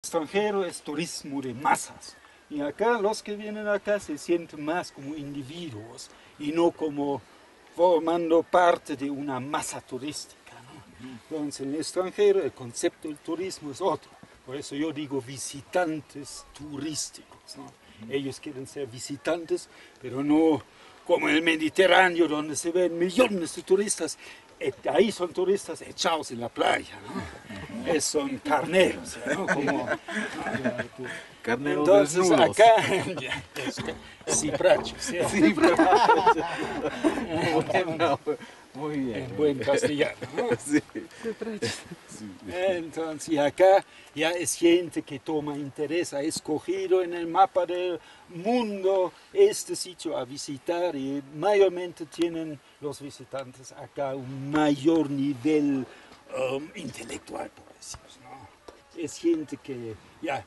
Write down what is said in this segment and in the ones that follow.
extranjero es turismo de masas. Y acá, los que vienen acá se sienten más como individuos y no como formando parte de una masa turística, ¿no? Entonces, en el extranjero el concepto del turismo es otro. Por eso yo digo visitantes turísticos, ¿no? Ellos quieren ser visitantes, pero no como en el Mediterráneo, donde se ven millones de turistas. Ahí son turistas echados en la playa, ¿no? Son carneros, ¿no? Como, carneros entonces desnudos. acá, ciprachos, ¿sí? Bueno, muy bien. En buen castellano, ¿no? Sí. Entonces acá ya es gente que toma interés, ha escogido en el mapa del mundo este sitio a visitar y mayormente tienen los visitantes acá un mayor nivel intelectual, por decirlo, ¿no? Es gente que ya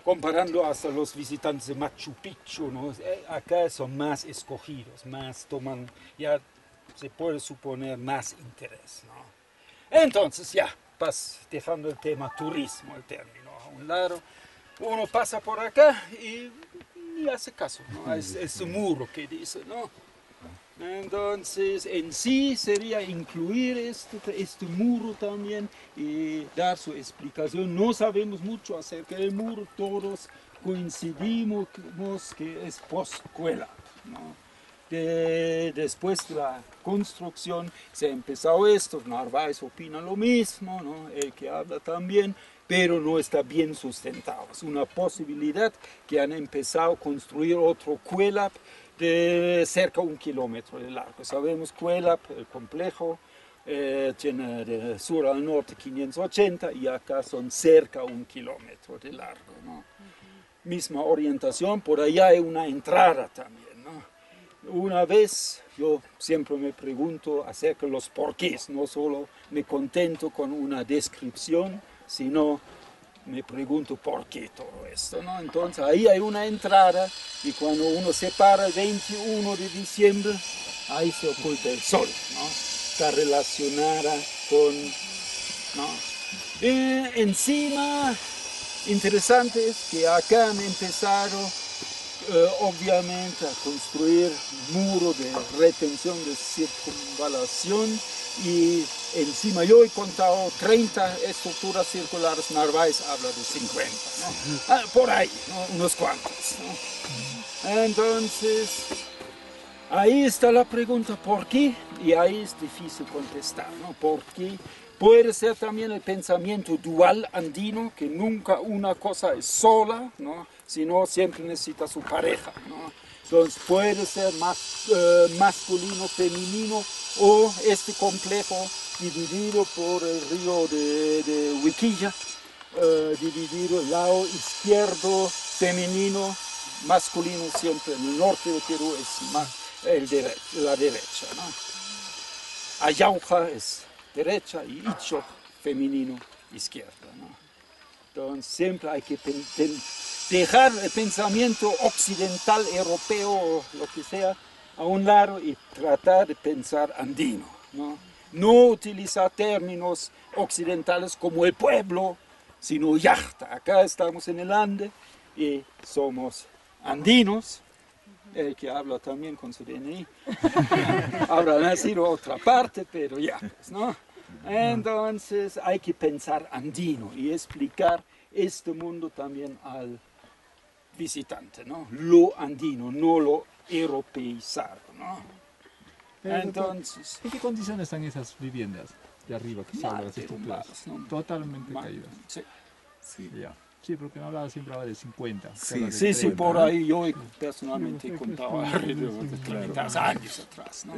comparando hasta los visitantes de Machu Picchu, ¿no? Acá son más escogidos, más toman, ya se puede suponer más interés, ¿no? Entonces ya, dejando el tema turismo, el término a un lado, uno pasa por acá y hace caso, ¿no? Es un muro que dice, ¿no? Entonces, en sí sería incluir este muro también y dar su explicación. No sabemos mucho acerca del muro, todos coincidimos que es post-Cuélap, ¿no? Después de la construcción se ha empezado esto, Narváez opina lo mismo, ¿no? El que habla también, pero no está bien sustentado. Es una posibilidad que han empezado a construir otro Cuélap de cerca de 1 kilómetro de largo. Sabemos Cuélap, el complejo, tiene de sur al norte 580 y acá son cerca de 1 kilómetro de largo, ¿no? Misma orientación, por allá hay una entrada también, ¿no? Una vez yo siempre me pregunto acerca de los porqués, no solo me contento con una descripción, sino me pregunto por qué todo esto, ¿no? Entonces ahí hay una entrada y cuando uno se para el 21 de diciembre, ahí se oculta el sol, ¿no? Está relacionada con, ¿no? Encima, interesante es que acá han empezado obviamente a construir muro de retención de circunvalación y encima yo he contado 30 estructuras circulares, Narváez habla de 50, ¿no? Por ahí, ¿no? Unos cuantos, ¿no? Entonces, ahí está la pregunta, ¿por qué? Y ahí es difícil contestar, ¿no? ¿Por qué? Puede ser también el pensamiento dual andino, que nunca una cosa es sola, ¿no? Sino siempre necesita su pareja, ¿no? Entonces puede ser más masculino, femenino, o este complejo dividido por el río de Huiquilla, dividido el lado izquierdo, femenino, masculino siempre. En el norte de Perú es más la derecha, ¿no? Ayauja es derecha y Icho femenino, izquierda, ¿no? Entonces siempre hay que dejar el pensamiento occidental, europeo o lo que sea a un lado y tratar de pensar andino, ¿no? No utilizar términos occidentales como el pueblo, sino yachta. Acá estamos en el Ande y somos andinos. El que habla también con su DNI. Habrá nacido otra parte, pero ya, pues, ¿no? Entonces hay que pensar andino y explicar este mundo también al visitante, ¿no? Lo andino, no lo europeizado, ¿no? Pero, Entonces, ¿en qué condiciones están esas viviendas de arriba que se habla de las estructuras? derrumbadas, ¿no? Totalmente caídas. Sí. Sí. Ya. Sí, porque no hablaba siempre de 50. Sí, habla de Sí, 30, por ¿no? ahí yo personalmente he contado alrededor de 30 años atrás, ¿no?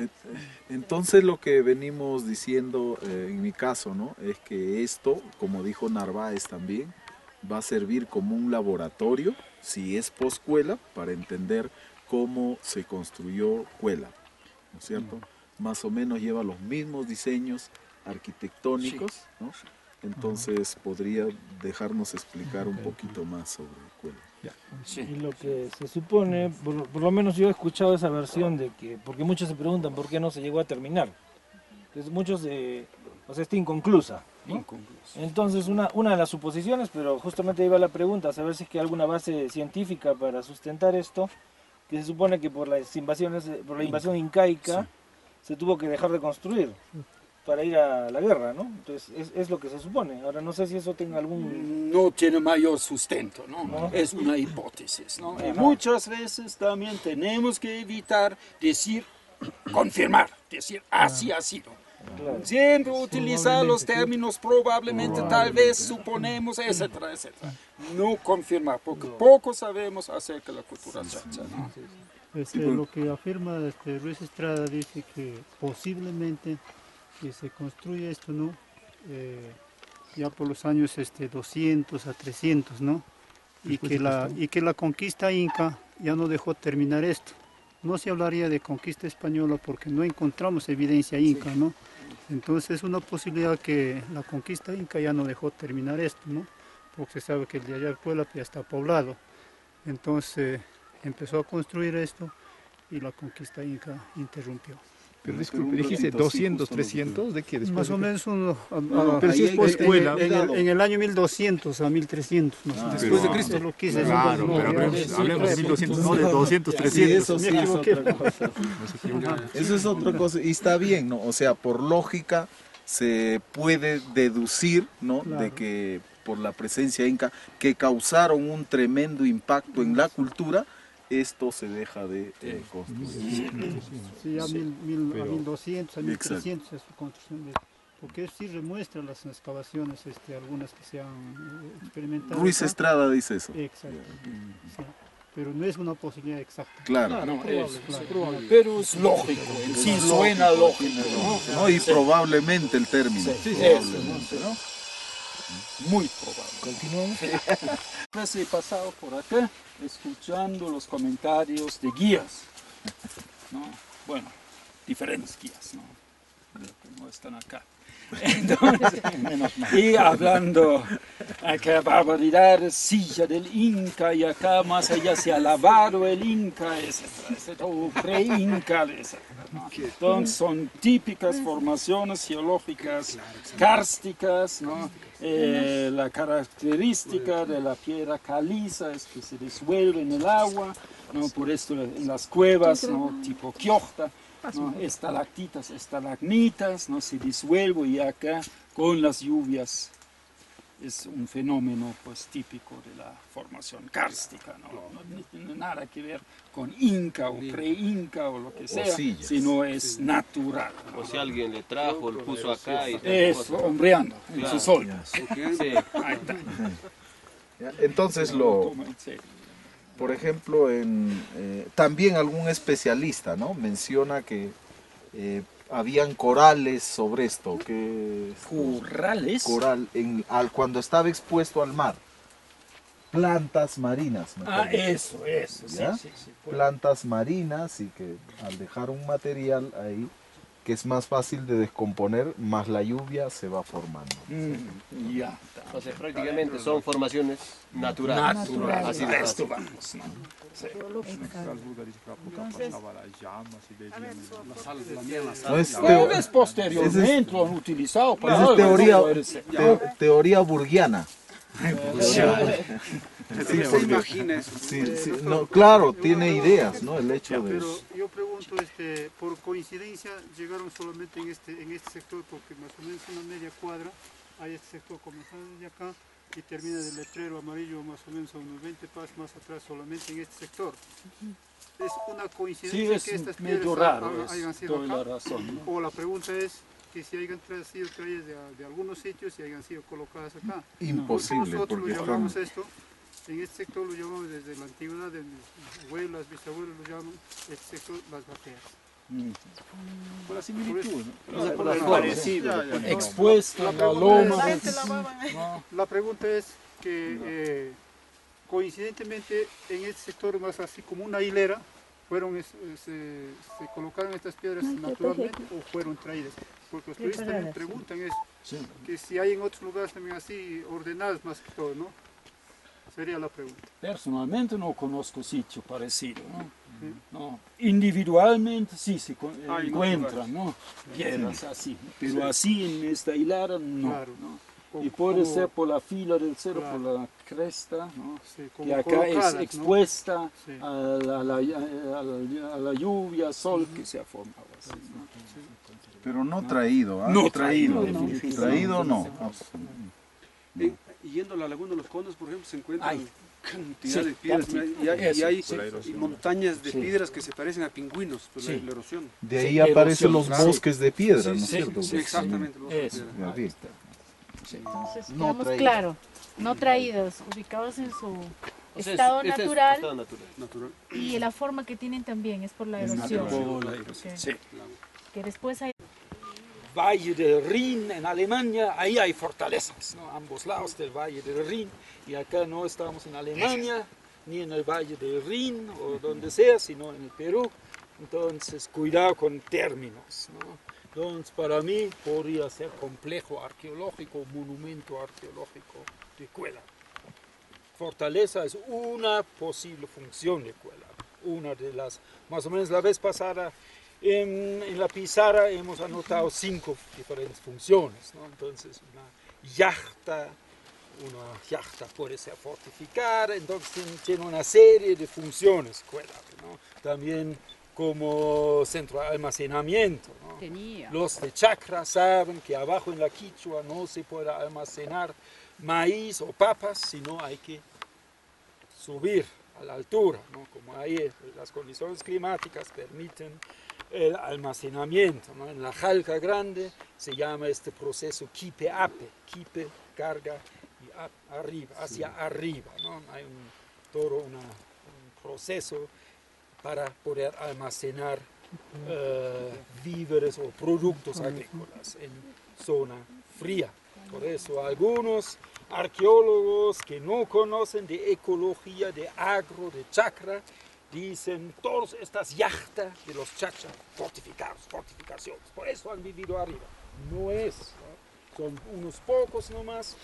Entonces lo que venimos diciendo en mi caso, ¿no? Es que esto, como dijo Narváez también, va a servir como un laboratorio, si es post-Cuélap, para entender cómo se construyó Cuélap, ¿no es cierto? Más o menos lleva los mismos diseños arquitectónicos, ¿no? Entonces podría dejarnos explicar un poquito más sobre Cuélap. Sí. Y lo que se supone, por lo menos yo he escuchado esa versión de que, porque muchos se preguntan por qué no se llegó a terminar. Entonces muchos, o sea, está inconclusa. ¿no? Inconcluso. Entonces, una de las suposiciones, pero justamente iba la pregunta, saber si es que hay alguna base científica para sustentar esto, que se supone que por las invasiones, por la invasión incaica, se tuvo que dejar de construir para ir a la guerra, ¿no? Entonces, es lo que se supone. Ahora, no sé si eso tenga algún... No tiene mayor sustento, ¿no? ¿No? Es una hipótesis, ¿no? Y Ajá. muchas veces también tenemos que evitar decir, confirmar, decir así ha sido. Claro. Siempre utilizar los términos probablemente, tal vez, suponemos, etcétera, etcétera. No confirmar, porque poco sabemos acerca de la cultura chacha, ¿no? Lo que afirma Ruiz Estrada dice que posiblemente que se construye esto, ¿no? Ya por los años 200 a 300, ¿no? Y que la conquista inca ya no dejó terminar esto. No se hablaría de conquista española porque no encontramos evidencia inca, ¿no? Entonces es una posibilidad que la conquista inca ya no dejó terminar esto, ¿no? Porque se sabe que el de Ayacuela ya está poblado. Entonces empezó a construir esto y la conquista inca interrumpió. Pero disculpe, dijiste 200, 300, ¿de qué? Más o menos pero si es por escuela. en el año 1200 a 1300. Más o menos. Después de Cristo. Lo quise decir. Claro, pero hablemos de 1200, no de 200, 300. Sí, eso sí es otra cosa. Eso es otra cosa. Y está bien, ¿no? O sea, por lógica se puede deducir, ¿no? Claro. De que por la presencia inca, que causaron un tremendo impacto en la cultura, esto se deja de construir. Sí, a 1200, a 1300 es su construcción. Porque sí remuestra las excavaciones, algunas que se han experimentado. Ruiz acá. Estrada dice eso. Exacto. Sí. Pero no es una posibilidad exacta. Claro. No, es Claro. pero es lógico, en sí suena lógico, ¿no? ¿No? Y probablemente el término. Eso, ¿no? Muy probable. Continuamos. Pues he pasado por acá escuchando los comentarios de guías, ¿no? Bueno, diferentes guías, ¿no? Que no están acá. Entonces, y hablando acá barbaridades, silla del Inca y acá más allá se ha lavado el Inca, etcétera, o pre-Inca, etcétera, ¿no? Entonces son típicas formaciones geológicas kársticas, ¿no? La característica de la piedra caliza es que se disuelve en el agua, ¿no? Por esto en las cuevas, ¿no? Tipo Kyochta, ¿no? Estalactitas, estalagmitas, ¿no? Se disuelve y acá con las lluvias es un fenómeno pues típico de la formación kárstica, ¿no? No tiene nada que ver con Inca o pre-Inca o lo que sea, sillas. sino es natural, ¿no? O si alguien le trajo, lo puso acá y... Eso, hombreando en Claro. sus ollas. Sí. Ahí está. Entonces, Toma en serio. por ejemplo, también algún especialista, ¿no? Menciona que habían corales sobre esto, que Corrales. coral cuando estaba expuesto al mar, plantas marinas, me Ah, parece. eso, ¿Ya? sí. Plantas marinas, y que al dejar un material ahí que es más fácil de descomponer, más la lluvia se va formando. Ya. O sea, prácticamente son formaciones naturales. Natural. Así A de esto fácil. vamos, ¿no? Sí. No es Ustedes posteriormente lo han utilizado para esa es algo, teoría, ¿no? Puede ser. teoría burgiana. Sí, se imagina eso. Sí, no, claro, tiene ideas, ¿no? El hecho de... Pero yo pregunto, por coincidencia llegaron solamente en este sector, porque más o menos una media cuadra hay este sector comenzando desde acá y termina del letrero amarillo más o menos a unos 20 pasos más atrás, solamente en este sector. Es una Sí, coincidencia es que estas medio piedras raro, hayan es, sido doy la acá. razón, ¿no? O la pregunta es que si hayan sido traídas de algunos sitios y hayan sido colocadas acá. Imposible, Nosotros porque lo llamamos están... esto, en este sector lo llamamos desde la antigüedad, de mis abuelas, bisabuelos lo llaman, este sector las bateas. Por la similitud, ¿no? O sea, por las Claro, formas. Expuesto en la loma. La pregunta es que coincidentemente en este sector más así como una hilera, se colocaron estas piedras naturalmente o fueron traídas. Porque los turistas también preguntan eso, que si hay en otros lugares también así ordenadas más que todo, ¿no? Sería la pregunta. Personalmente no conozco sitio parecido, ¿no? ¿no? Individualmente sí se Hay encuentran, ¿no? Piedras así, pero así en esta hilera no. Claro. ¿no? Como- Y puede como- ser por la fila del cerro, Claro. por la cresta, ¿no? Sí, como Que acá colocadas, es ¿no? expuesta Sí. a la lluvia, sol que se ha formado así, ¿no? Pero no traído, ¿ah? No traído. definitivamente. Traído no. Yendo a la Laguna de los Condes, por ejemplo, se encuentran Ay. cantidad Sí, de piedras y hay sí, y montañas de Sí. piedras que se parecen a pingüinos por Sí. la erosión. De ahí Sí, aparecen los erosión, bosques de piedra, Sí, ¿no es sí, cierto? sí, exactamente. los Eso. piedras. Ya vi. Entonces, No quedamos traídos. claro, no traídos, ubicados en su O sea, estado este es natural estado natural. Natural. y la forma que tienen también es por la erosión. Por la erosión, Ok. sí. Que después hay Valle del Rin en Alemania, ahí hay fortalezas, ¿no? Ambos lados del Valle del Rin, y acá no estamos en Alemania, ni en el Valle del Rin, o donde sea, sino en el Perú. Entonces, cuidado con términos, ¿no? Entonces, para mí podría ser complejo arqueológico, monumento arqueológico de Cuéllar. Fortaleza es una posible función de Cuéllar, una de las, más o menos la vez pasada, en la pizarra hemos anotado 5 diferentes funciones, ¿no? Entonces, una yachta puede ser fortificada, entonces tiene una serie de funciones, Cuéllar, ¿no? También como centro de almacenamiento, ¿no? Los de Chacra saben que abajo en la Quichua no se puede almacenar maíz o papas, sino hay que subir a la altura, ¿no? Como ahí las condiciones climáticas permiten el almacenamiento, ¿no? En la Jalca Grande se llama este proceso quipe-ape, quipe, carga y arriba, hacia arriba, ¿no? Hay todo un proceso para poder almacenar víveres o productos agrícolas en zona fría. Por eso algunos arqueólogos que no conocen de ecología, de agro, de chacra, dicen todas estas yachtas de los chachas fortificaciones, por eso han vivido arriba. No es, ¿no? Son unos pocos nomás,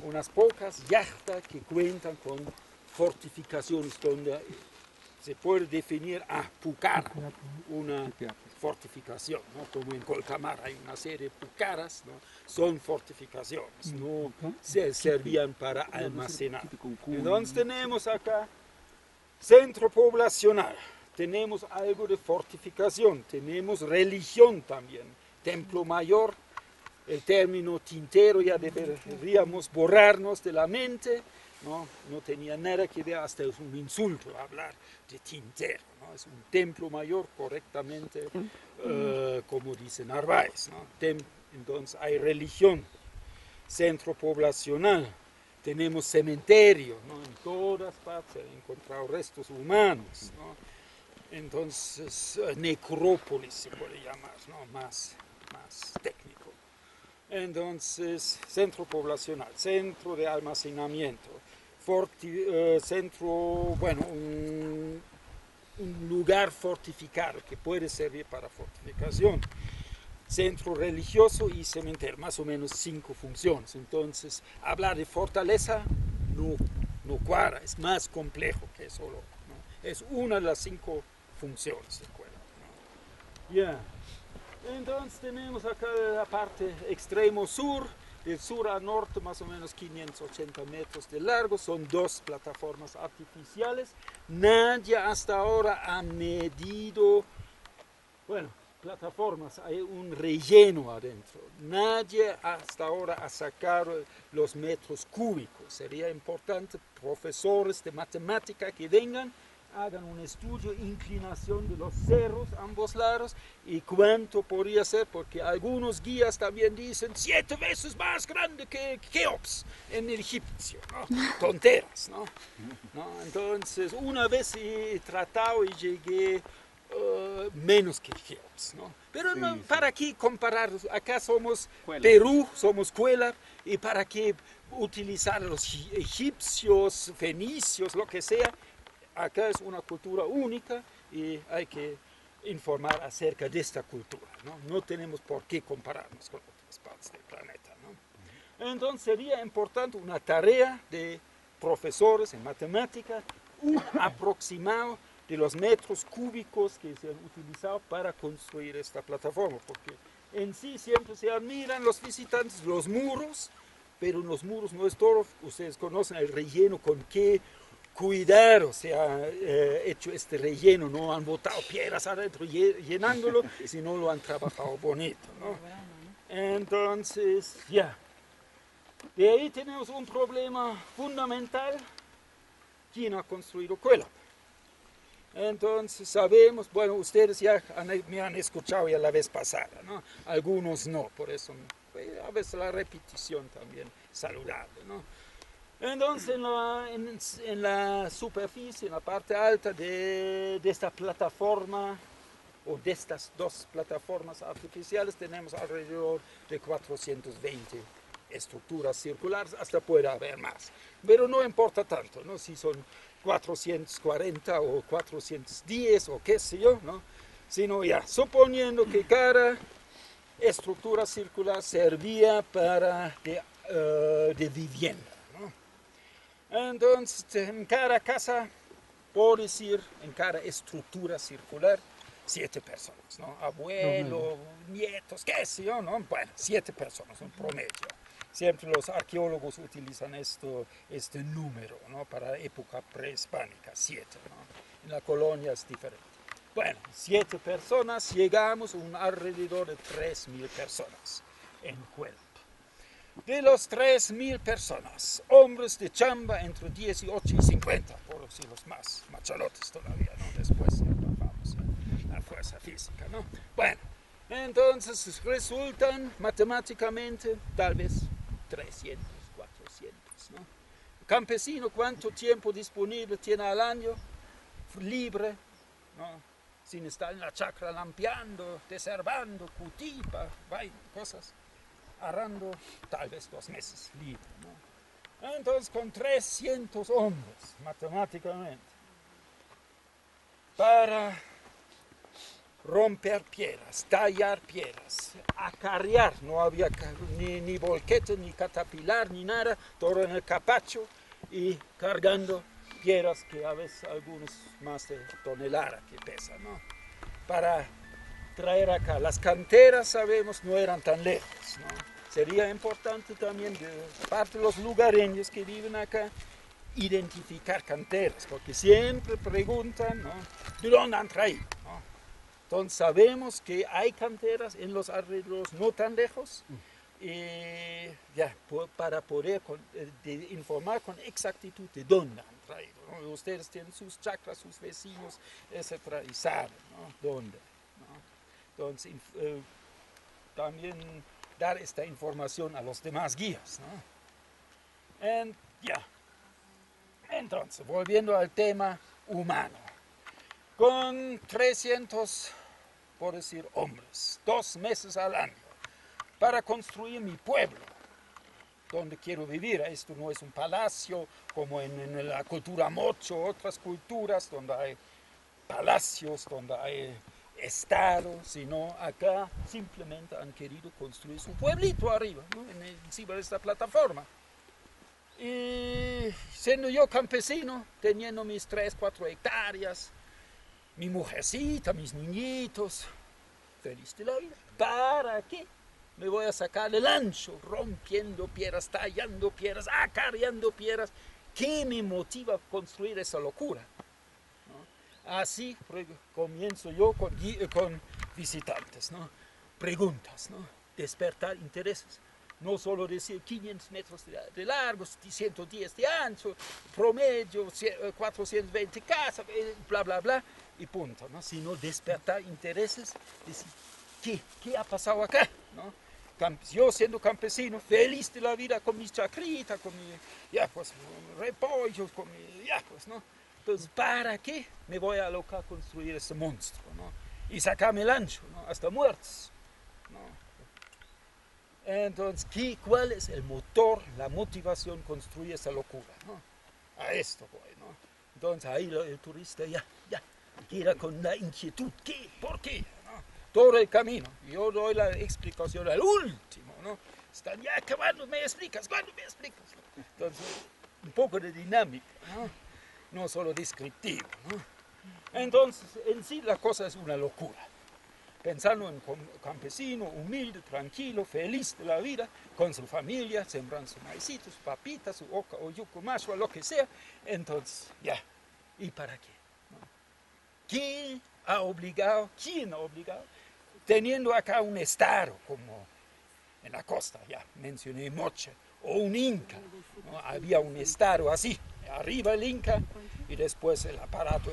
unas pocas yachtas que cuentan con fortificaciones donde se puede definir a Pucara, una fortificación, ¿no? Como en Colcamar hay una serie de pucaras, ¿no? Son fortificaciones, no se servían para almacenar. Entonces tenemos acá centro poblacional, tenemos algo de fortificación, tenemos religión también, templo mayor, el término tintero ya deberíamos borrarnos de la mente, no tenía nada que ver, hasta es un insulto hablar de tintero, ¿no? Es un templo mayor correctamente, como dice Narváez, ¿no? Entonces hay religión, centro poblacional, tenemos cementerio, ¿no? En todas partes he encontrado restos humanos, ¿no? Entonces necrópolis se puede llamar, ¿no? más técnico. Entonces centro poblacional, centro de almacenamiento, centro, bueno, un lugar fortificado que puede servir para fortificación. Centro religioso y cementerio, más o menos 5 funciones. Entonces, hablar de fortaleza no cuadra, es más complejo que solo, ¿no? Es una de las 5 funciones de Cuéllar, ¿no? Ya. Entonces tenemos acá la parte extremo sur, del sur a norte más o menos 580 metros de largo, son 2 plataformas artificiales. Nadie hasta ahora ha medido, bueno, plataformas, hay un relleno adentro. Nadie hasta ahora ha sacado los metros cúbicos. Sería importante profesores de matemática que vengan, hagan un estudio, inclinación de los cerros, ambos lados, y cuánto podría ser, porque algunos guías también dicen 7 veces más grande que Keops en el egipcio, ¿no? Tonteras, ¿no? Entonces, una vez he tratado y llegué menos que Keops, ¿no? Pero no, ¿para qué comparar? Acá somos Perú, somos Cuéllar, y para qué utilizar a los egipcios, fenicios, lo que sea. Acá es una cultura única y hay que informar acerca de esta cultura, ¿no? No tenemos por qué compararnos con otras partes del planeta, ¿no? Entonces sería importante una tarea de profesores en matemática, un aproximado de los metros cúbicos que se han utilizado para construir esta plataforma, porque en sí siempre se admiran los visitantes los muros, pero en los muros no es todo. Ustedes conocen el relleno, con qué cuidado se ha hecho este relleno, no han botado piedras adentro llenándolo, sino lo han trabajado bonito, ¿no? Entonces, ya. De ahí tenemos un problema fundamental. ¿Quién ha construido Cuélap? Entonces sabemos, bueno, ustedes ya me han escuchado ya la vez pasada, ¿no? Algunos no, por eso a veces la repetición también es saludable, ¿no? Entonces en la superficie, en la parte alta de esta plataforma, o de estas dos plataformas artificiales, tenemos alrededor de 420 estructuras circulares, hasta puede haber más. Pero no importa tanto, ¿no? Si son 440 o 410 o qué sé yo, ¿no? Sino ya, suponiendo que cada estructura circular servía para de vivienda, ¿no? Entonces, en cada casa, por decir, en cada estructura circular, 7 personas, ¿no? Abuelo, nietos, qué sé yo, ¿no? Bueno, 7 personas, un promedio. Siempre los arqueólogos utilizan este número, ¿no? Para la época prehispánica, 7, ¿no? En la colonia es diferente. Bueno, 7 personas, llegamos a un alrededor de 3.000 personas en Cuélap. De los 3.000 personas, hombres de chamba entre 18 y 50, por decir los más machalotes todavía, ¿no? Después ya bajamos la fuerza física, ¿no? Bueno, entonces resultan matemáticamente tal vez 300, 400, ¿no? El campesino, ¿cuánto tiempo disponible tiene al año? Libre, ¿no? Sin estar en la chacra lampeando, desherbando, cutipa, cosas, arando tal vez 2 meses libre, ¿no? Entonces con 300 hombres, matemáticamente, para romper piedras, tallar piedras, acarrear, no había ni volquete, ni catapilar, ni nada, todo en el capacho y cargando piedras que a veces algunos más de tonelada que pesan, ¿no? Para traer acá. Las canteras, sabemos, no eran tan lejos, ¿no? Sería importante también, de parte de los lugareños que viven acá, identificar canteras, porque siempre preguntan, ¿no? ¿De dónde han traído? ¿No? Entonces sabemos que hay canteras en los alrededores no tan lejos, ya, para poder informar con exactitud de dónde han traído, ¿no? Ustedes tienen sus chacras, sus vecinos, etcétera, y saben, ¿no? Dónde, ¿no? Entonces, también dar esta información a los demás guías, ¿no? Ya. Entonces, volviendo al tema humano, con 300, por decir, hombres, 2 meses al año, para construir mi pueblo, donde quiero vivir. Esto no es un palacio como en la cultura mocho, otras culturas donde hay palacios, donde hay estado, sino acá simplemente han querido construir su pueblito arriba, ¿no? Encima de esta plataforma. Y siendo yo campesino, teniendo mis 3, 4 hectáreas, mi mujercita, mis niñitos, feliz de la vida. ¿Para qué me voy a sacar el ancho rompiendo piedras, tallando piedras, acarreando piedras? ¿Qué me motiva a construir esa locura? ¿No? Así comienzo yo con visitantes, ¿no? Preguntas, ¿no? Despertar intereses. No solo decir 500 metros de largo, 110 de ancho, promedio, 420 casas, bla, bla, bla, y punto, ¿no? Sino despertar intereses, decir, ¿qué ha pasado acá? ¿No? Yo siendo campesino, feliz de la vida con mis chacritas, con mi, ya pues, repollos, con mi, ya pues, ¿no? Entonces, ¿para qué me voy a alocar a construir ese monstruo, ¿no? Y sacarme el ancho, ¿no? Hasta muertos, ¿no? Entonces, ¿cuál es el motor, la motivación construir esa locura, ¿no? A esto voy, ¿no? Entonces ahí el turista ya queda con la inquietud, ¿qué? ¿Por qué? ¿No? Todo el camino. Yo doy la explicación al último, ¿no? Están ya acabando, ¿me explicas? ¿Cuándo me explicas? Entonces, un poco de dinámica, ¿no? No solo descriptivo, ¿no? Entonces, en sí la cosa es una locura. Pensando en un campesino humilde, tranquilo, feliz de la vida, con su familia, sembrando sus maicitos, sus papitas, su oca o yuco macho, lo que sea. Entonces, ya, ¿y para qué? ¿No? ¿Quién ha obligado? Teniendo acá un estado, como en la costa, ya mencioné Moche, o un Inca, ¿no? Había un estado así, arriba el Inca, y después el aparato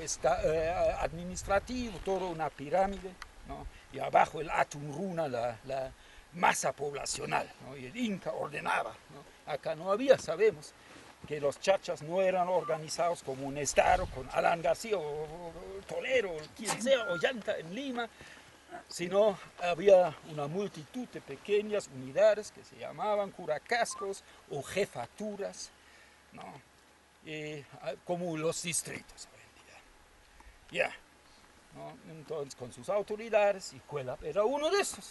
administrativo, toda una pirámide, ¿no? Y abajo el Atun Runa, la masa poblacional, ¿no? Y el Inca ordenaba, ¿no? Acá no había, sabemos que los chachas no eran organizados como un estado con Alan García o Toledo, o quien sea, o Llanta en Lima, sino había una multitud de pequeñas unidades que se llamaban curacascos o jefaturas, ¿no? Como los distritos hoy en día. Ya, ¿no? Entonces, con sus autoridades, y Cuelap era uno de esos.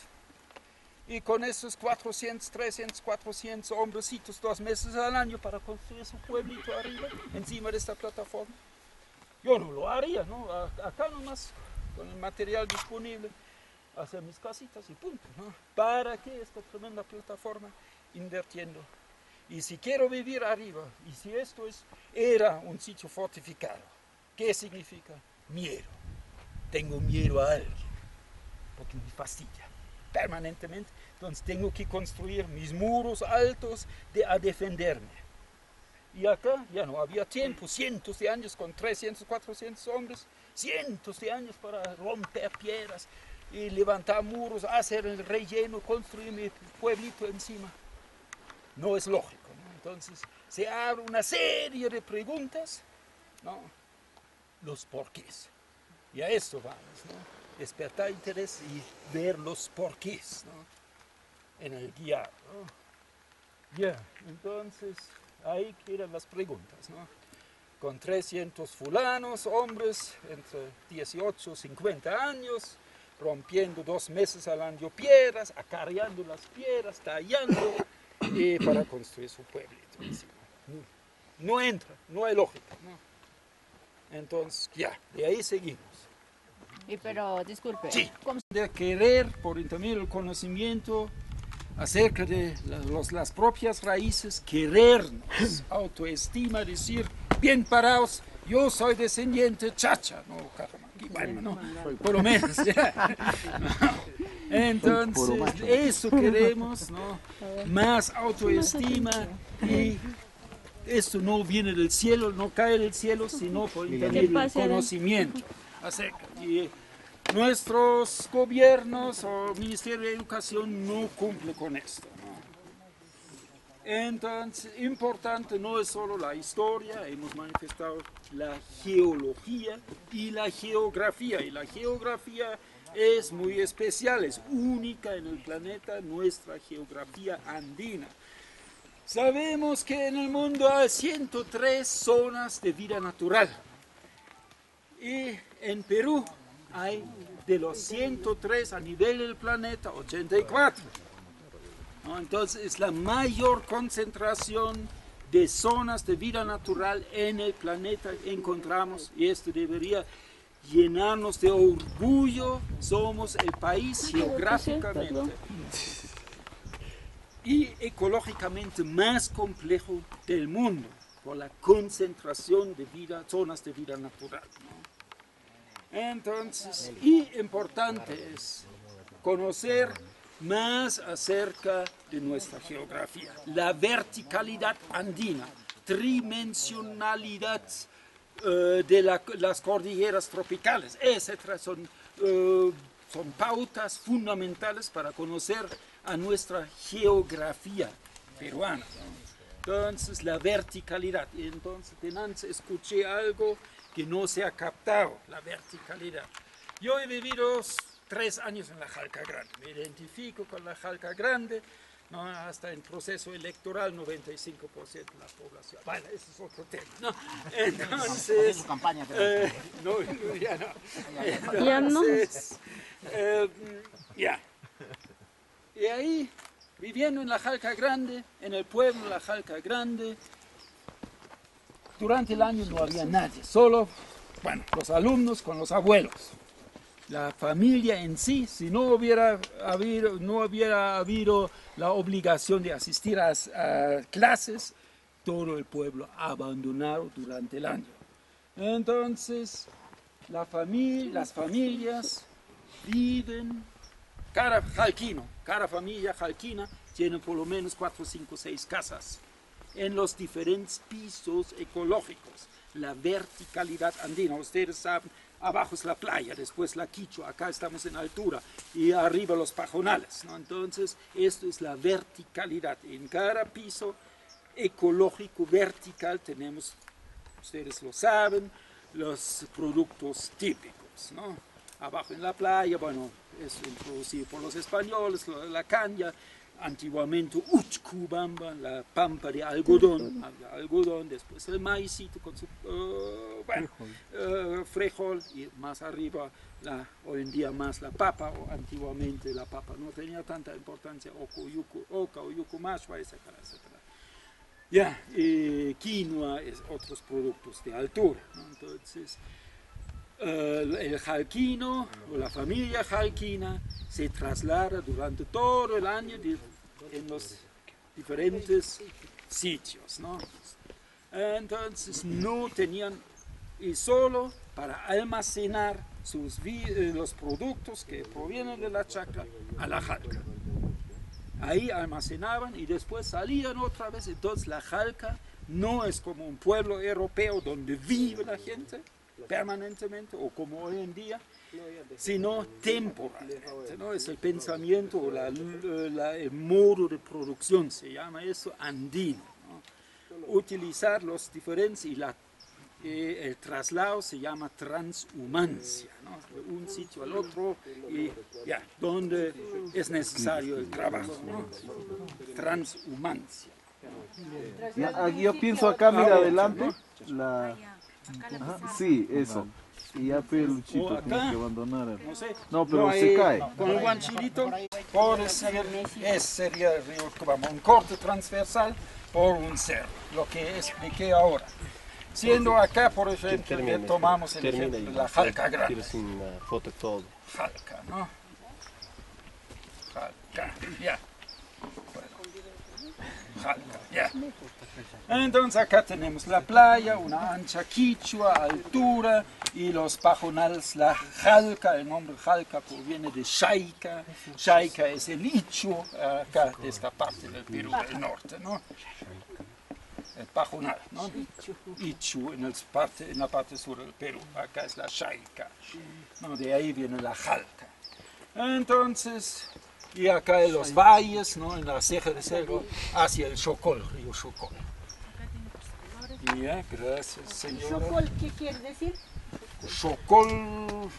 Y con esos 400, 300, 400 hombrecitos, 2 meses al año para construir su pueblito arriba, encima de esta plataforma. Yo no lo haría, ¿no? Acá nomás, con el material disponible, hacer mis casitas y punto, ¿no? ¿Para qué esta tremenda plataforma? Invirtiendo. Y si quiero vivir arriba, y si esto era un sitio fortificado, ¿qué significa? Miedo. Tengo miedo a alguien, porque me fastidia permanentemente. Entonces tengo que construir mis muros altos a defenderme. Y acá ya no había tiempo, cientos de años con 300, 400 hombres, cientos de años para romper piedras y levantar muros, hacer el relleno, construir mi pueblito encima. No es lógico, ¿no? Entonces se abre una serie de preguntas, ¿no? Los porqués. Y a esto vamos, ¿no? Despertar interés y ver los porqués, ¿no? En el guiar, ¿no? Ya, entonces ahí quedan las preguntas, ¿no? Con 300 fulanos, hombres entre 18 y 50 años, rompiendo 2 meses al año piedras, acarreando las piedras, tallando, para construir su pueblito encima. No entra, no hay lógica, ¿no? Entonces, ya, de ahí seguimos. Pero, disculpe. Sí, de querer, por intermedio del conocimiento acerca de las propias raíces, querernos, autoestima, decir, bien parados, yo soy descendiente chacha, no, bueno, no, por lo menos, ya. No. Entonces, eso queremos, ¿no? Más autoestima, y esto no viene del cielo, no cae del cielo, sino por intermedio del conocimiento. Y nuestros gobiernos o Ministerio de Educación no cumple con esto, ¿no? Entonces, importante no es solo la historia, hemos manifestado la geología y la geografía. Y la geografía es muy especial, es única en el planeta, nuestra geografía andina. Sabemos que en el mundo hay 103 zonas de vida natural. Y en Perú hay de los 103 a nivel del planeta 84. ¿No? Entonces es la mayor concentración de zonas de vida natural en el planeta que encontramos, y esto debería llenarnos de orgullo. Somos el país geográficamente y ecológicamente más complejo del mundo por la concentración de zonas de vida natural, ¿no? Entonces, y importante es conocer más acerca de nuestra geografía, la verticalidad andina, tridimensionalidad de las cordilleras tropicales, etc. Son pautas fundamentales para conocer a nuestra geografía peruana. Entonces, la verticalidad. Y entonces, antes escuché algo que no se ha captado, la verticalidad. Yo he vivido 3 años en la Jalca Grande, me identifico con la Jalca Grande, ¿no? Hasta en proceso electoral 95% de la población. Bueno, ese es otro tema, ¿no? Entonces, no, ya no. Entonces, ya. Y ahí, viviendo en la Jalca Grande, en el pueblo de la Jalca Grande, durante el año no había nadie, solo bueno, los alumnos con los abuelos. La familia en sí, si no hubiera habido la obligación de asistir a clases, todo el pueblo abandonado durante el año. Entonces, las familias viven, cada familia jalquina tiene por lo menos 4, 5, 6 casas en los diferentes pisos ecológicos. La verticalidad andina, ustedes saben, abajo es la playa, después la Quichua, acá estamos en altura y arriba los pajonales, ¿no? Entonces, esto es la verticalidad. En cada piso ecológico vertical tenemos, ustedes lo saben, los productos típicos, ¿no? Abajo en la playa, bueno, es introducido por los españoles, la caña, antiguamente uchcubamba, la pampa de algodón, después el maicito con su frijol y más arriba, hoy en día más la papa, o antiguamente la papa no tenía tanta importancia, oca, uyucumashua, etcétera, etcétera. Ya, quinoa, otros productos de altura, ¿no? Entonces, el jalquino o la familia jalquina se traslada durante todo el año en los diferentes sitios, ¿no? Entonces no tenían, y solo para almacenar los productos que provienen de la chacra a la jalca. Ahí almacenaban y después salían otra vez. Entonces la jalca no es como un pueblo europeo donde vive la gente permanentemente o como hoy en día, sino temporalmente, ¿no? Es el pensamiento o el modo de producción, se llama eso andino, ¿no? Utilizar los diferentes y el traslado se llama transhumancia, ¿no? De un sitio al otro y ya, donde es necesario el trabajo, ¿no? Transhumancia. Yo pienso acá, mira, adelante, sí, eso. Y ya fue Luchito, tiene que abandonar. No, pero se cae. Con el guanchilito, por sería el río Cubamo, un corte transversal por un cerro, lo que expliqué ahora. Siendo acá, por ejemplo, que tomamos el ejemplo de la jalca grande. Jalca, ¿no? Jalca, ya. Jalca, ya. Entonces acá tenemos la playa, una ancha quichua, altura, y los pajonales, la jalca, el nombre jalca proviene de Xaica. Xaica es el ichu, acá de esta parte del Perú del norte, ¿no? El pajonal, ¿no? Ichu en la parte sur del Perú, acá es la Xaica, ¿no? De ahí viene la jalca. Entonces, y acá en los valles, ¿no? En la ceja de selva, hacia el Chocol, río Chocol. Ya, gracias, señora. ¿Chocol qué quiere decir? Chocol.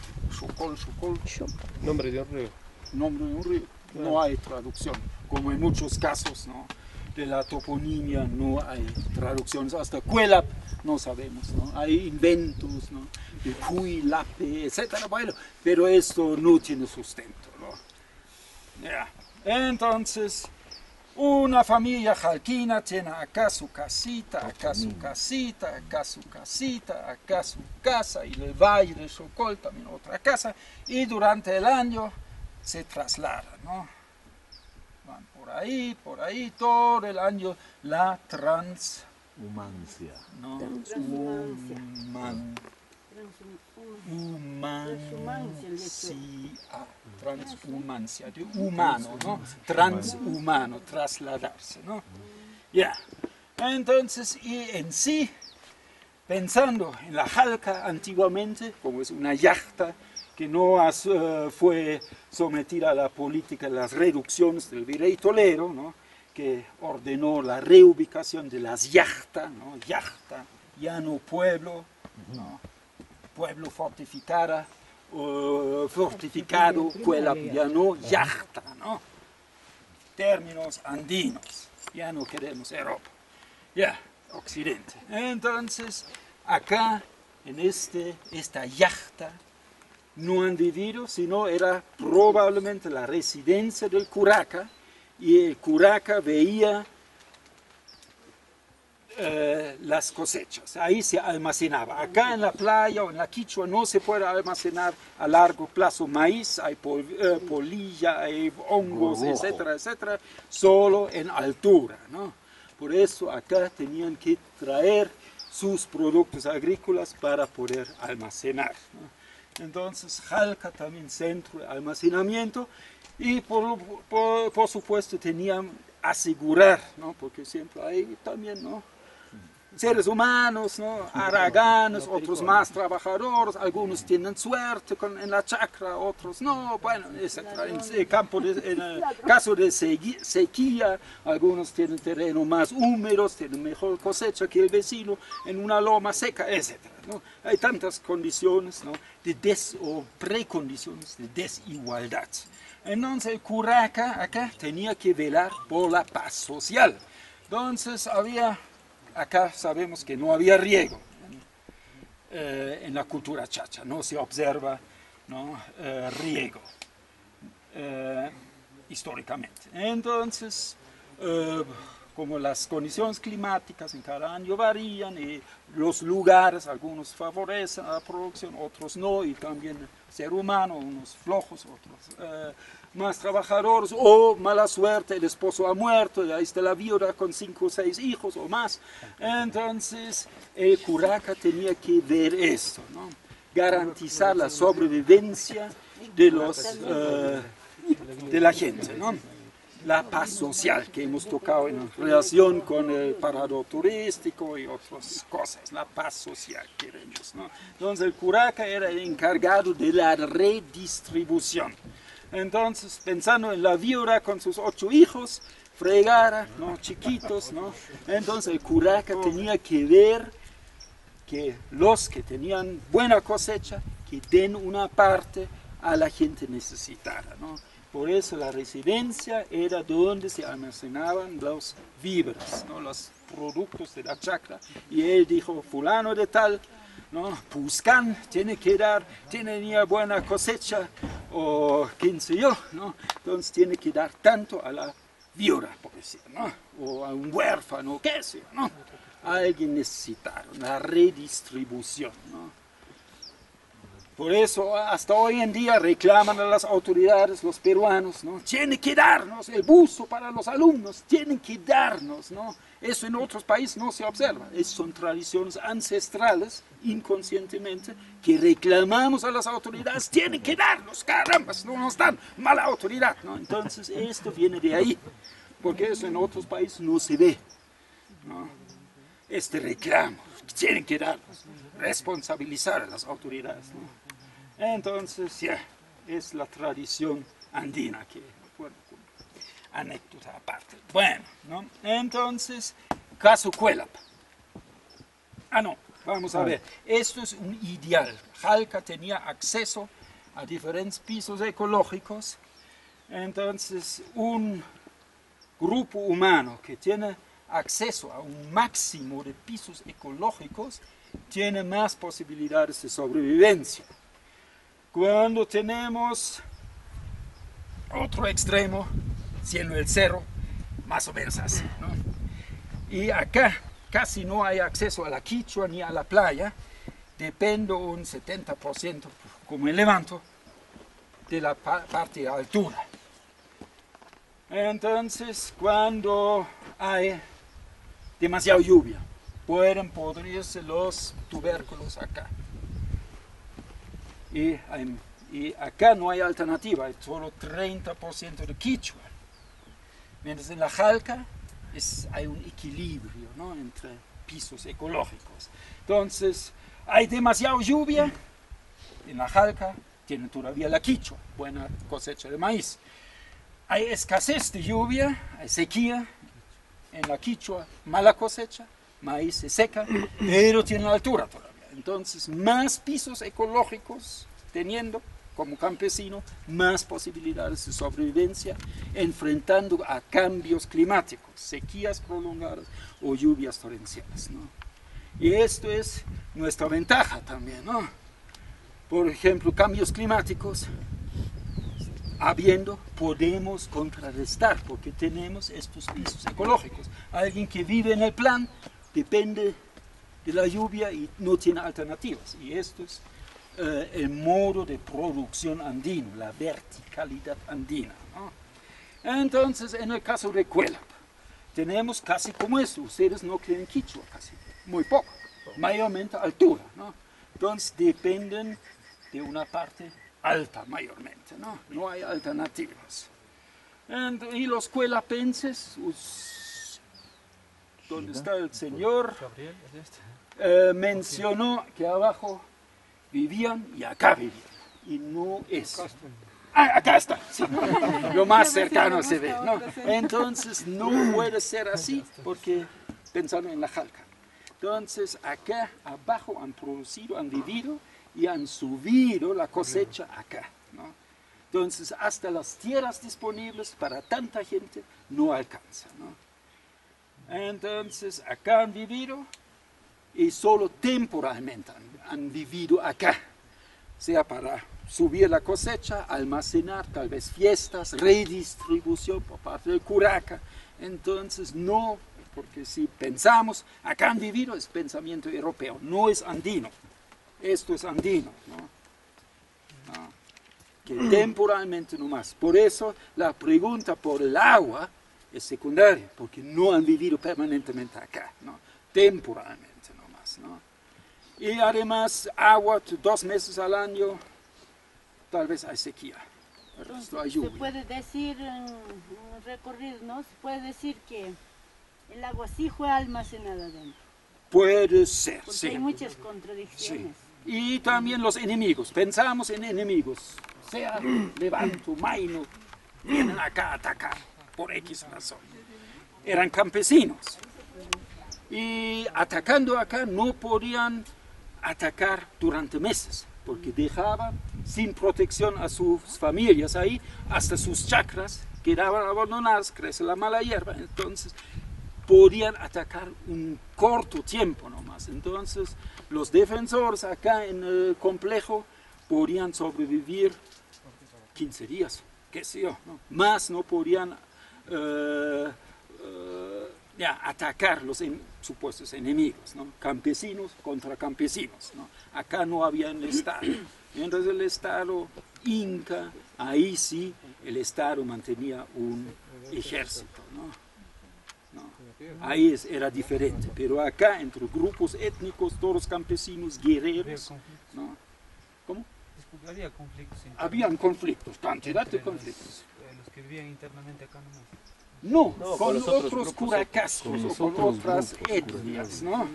Nombre de un río. Nombre de un río. No hay traducción, como en muchos casos, ¿no? De la toponimia no hay traducciones, hasta Cuelap no sabemos, ¿no? Hay inventos, ¿no? De Cuy, Lape, etcétera, bueno, pero esto no tiene sustento, ¿no? Ya. Entonces, una familia jalquina tiene acá su casita, acá su casita, acá su casita, acá su casa, y el valle de Chocol también otra casa, y durante el año se trasladan, ¿no? Van por ahí, todo el año la transhumancia, ¿no? Transhumancia, de humano, ¿no? Transhumano, trasladarse, ¿no? Ya, entonces, y en sí, pensando en la jalca antiguamente, como es una yachta, que no fue sometida a la política de las reducciones del virrey Toledo, ¿no? Que ordenó la reubicación de las yachtas, ¿no? Yachta, llano pueblo, ¿no? Pueblo fortificado, Cuelap, llano, yachta, ¿no? Términos andinos, ya no queremos Europa, ya, Occidente. Entonces, acá, en esta yachta, no han vivido, sino era probablemente la residencia del curaca, y el curaca veía las cosechas, ahí se almacenaba. Acá en la playa o en la Quichua no se puede almacenar a largo plazo maíz, hay polilla, hay hongos, etcétera, etcétera, solo en altura, ¿no? Por eso acá tenían que traer sus productos agrícolas para poder almacenar, ¿no? Entonces Jalca también centro de almacenamiento y por supuesto tenían asegurar, ¿no? Porque siempre hay también, ¿no? Seres humanos, ¿no? Haraganes, otros más trabajadores, algunos tienen suerte en la chacra, otros no, bueno, etc. En el caso de sequía, algunos tienen terreno más húmedos, tienen mejor cosecha que el vecino en una loma seca, etc., ¿no? Hay tantas condiciones, ¿no? O precondiciones de desigualdad. Entonces el curaca acá tenía que velar por la paz social. Entonces acá sabemos que no había riego en la cultura chacha, no se observa, ¿no? Riego históricamente. Entonces, como las condiciones climáticas en cada año varían y los lugares, algunos favorecen a la producción, otros no, y también el ser humano, unos flojos, otros más trabajadores, o mala suerte, el esposo ha muerto, y ahí está la viuda con 5 o 6 hijos o más. Entonces el curaca tenía que ver esto, ¿no? Garantizar la sobrevivencia de la gente, ¿no? La paz social que hemos tocado en relación con el parador turístico y otras cosas, la paz social queremos, ¿no? Entonces el curaca era el encargado de la redistribución. Entonces, pensando en la viuda con sus 8 hijos, fregara, ¿no? Chiquitos, ¿no? Entonces el curaca tenía que ver que los que tenían buena cosecha, que den una parte a la gente necesitada, ¿no? Por eso la residencia era donde se almacenaban los víveres, ¿no? Los productos de la chacra. Y él dijo, fulano de tal, ¿no? Puscán tiene que dar, tenía buena cosecha, o quién sé yo, ¿no? Entonces tiene que dar tanto a la viuda, por decir, ¿no? O a un huérfano, qué sé yo, ¿no? A alguien necesitado, la redistribución, ¿no? Por eso hasta hoy en día reclaman a las autoridades, los peruanos, ¿no? Tienen que darnos el buzo para los alumnos, tienen que darnos, ¿no? Eso en otros países no se observa. Son tradiciones ancestrales, inconscientemente, que reclamamos a las autoridades, tienen que darnos, caramba, no nos dan, mala autoridad, ¿no? Entonces esto viene de ahí, porque eso en otros países no se ve, ¿no? Este reclamo, tienen que darnos, responsabilizar a las autoridades, ¿no? Entonces, ya, es la tradición andina, que, bueno, anécdota aparte. Bueno, ¿no? Entonces, caso Cuélap. No, vamos a ver. Esto es un ideal. Jalca tenía acceso a diferentes pisos ecológicos. Entonces, un grupo humano que tiene acceso a un máximo de pisos ecológicos tiene más posibilidades de sobrevivencia. Cuando tenemos otro extremo, siendo el cerro, más o menos así, ¿no? Y acá casi no hay acceso a la Quichua ni a la playa, depende un 70%, como el Levanto, de la parte de altura. Entonces, cuando hay demasiada lluvia, pueden podrirse los tubérculos acá. Y acá no hay alternativa, hay solo 30% de Quichua. Mientras en la Jalca hay un equilibrio, ¿no? Entre pisos ecológicos. Entonces, hay demasiada lluvia, en la Jalca tienen todavía la Quichua, buena cosecha de maíz. Hay escasez de lluvia, hay sequía, en la Quichua mala cosecha, maíz se seca, pero tiene la altura todavía. Entonces, más pisos ecológicos teniendo como campesino, más posibilidades de sobrevivencia enfrentando a cambios climáticos, sequías prolongadas o lluvias torrenciales, ¿no? Y esto es nuestra ventaja también, ¿no? Por ejemplo, cambios climáticos, podemos contrarrestar porque tenemos estos pisos ecológicos. Alguien que vive en el plan depende de la lluvia y no tiene alternativas. Y esto es el modo de producción andino, la verticalidad andina, ¿no? Entonces, en el caso de Cuélap, tenemos casi como esto. Ustedes no creen quichua casi, muy poco, mayormente altura, ¿no? Entonces, dependen de una parte alta mayormente, ¿no? No hay alternativas. Y los cuelapenses, donde está el señor, mencionó que abajo vivían y acá vivían. Y no es. Acá está, sí. Lo más cercano se ve, ¿no? Entonces no puede ser así porque pensando en la Jalca. Entonces acá abajo han producido, han vivido y han subido la cosecha acá, ¿no? Entonces hasta las tierras disponibles para tanta gente no alcanza, ¿no? Entonces acá han vivido y solo temporalmente han vivido acá, sea para subir la cosecha, almacenar, tal vez fiestas, redistribución por parte del curaca. Entonces no, porque si pensamos, acá han vivido es pensamiento europeo, no es andino. Esto es andino, ¿no? No, que temporalmente nomás. Por eso la pregunta por el agua es secundaria, porque no han vivido permanentemente acá, ¿no? Temporalmente nomás, ¿no? Y además agua 2 meses al año, tal vez hay sequía, el resto hay lluvia. Se puede decir, en un recorrido, ¿no? Se puede decir que el agua sí fue almacenada dentro. Puede ser, porque sí. hay muchas contradicciones. Sí. Y también los enemigos, pensamos en enemigos, sea Levanto, Maino, vienen acá a atacar, por X razón. Eran campesinos. Y atacando acá no podían atacar durante meses, porque dejaban sin protección a sus familias ahí, hasta sus chacras quedaban abandonadas, crece la mala hierba, entonces podían atacar un corto tiempo nomás. Entonces los defensores acá en el complejo podían sobrevivir 15 días, qué sé yo, ¿no? Más no podían atacar los supuestos enemigos, ¿no? Campesinos contra campesinos, ¿no? Acá no había el Estado. Entonces el Estado inca, ahí sí el Estado mantenía un ejército, ¿no? Ahí era diferente, pero acá entre grupos étnicos, todos campesinos, guerreros, ¿no? ¿Cómo? Había conflictos. Habían conflictos, cantidad de conflictos. Los que vivían internamente acá nomás. No, con otros curacascos o con otras etnias, ¿no?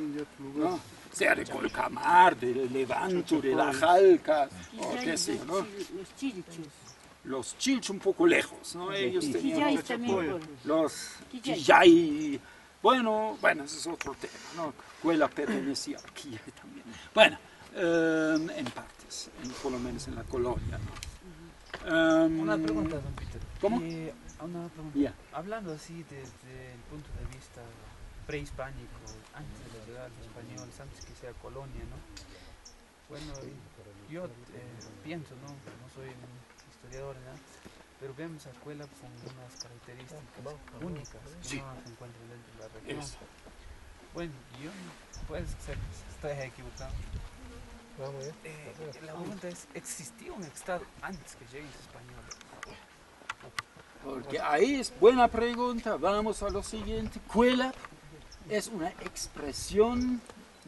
¿No? Sea de Colcamar, de Levanto, de la Jalca, o qué sé yo, ¿no? Los chilchos. Los chilchos un poco lejos, ¿no? Ellos tenían los Quillay. Bueno, ese es otro tema, ¿no? Cuela pertenecía a Quillay también. Bueno, en partes, por lo menos en la colonia, ¿no? Una pregunta, don Peter. ¿Cómo? Una pregunta. Yeah. Hablando así desde el punto de vista prehispánico, antes de la llegada de los españoles, antes que sea colonia, ¿no? Bueno, yo pienso, ¿no? No soy un historiador, ¿no? Pero vemos a Cuélap con unas características únicas que sí. no se encuentran dentro de la región. Bueno, yo, puede ser que estoy equivocado. La pregunta es, ¿existía un estado antes que lleguen los españoles? Porque ahí es buena pregunta, vamos a lo siguiente. Cuélap es una expresión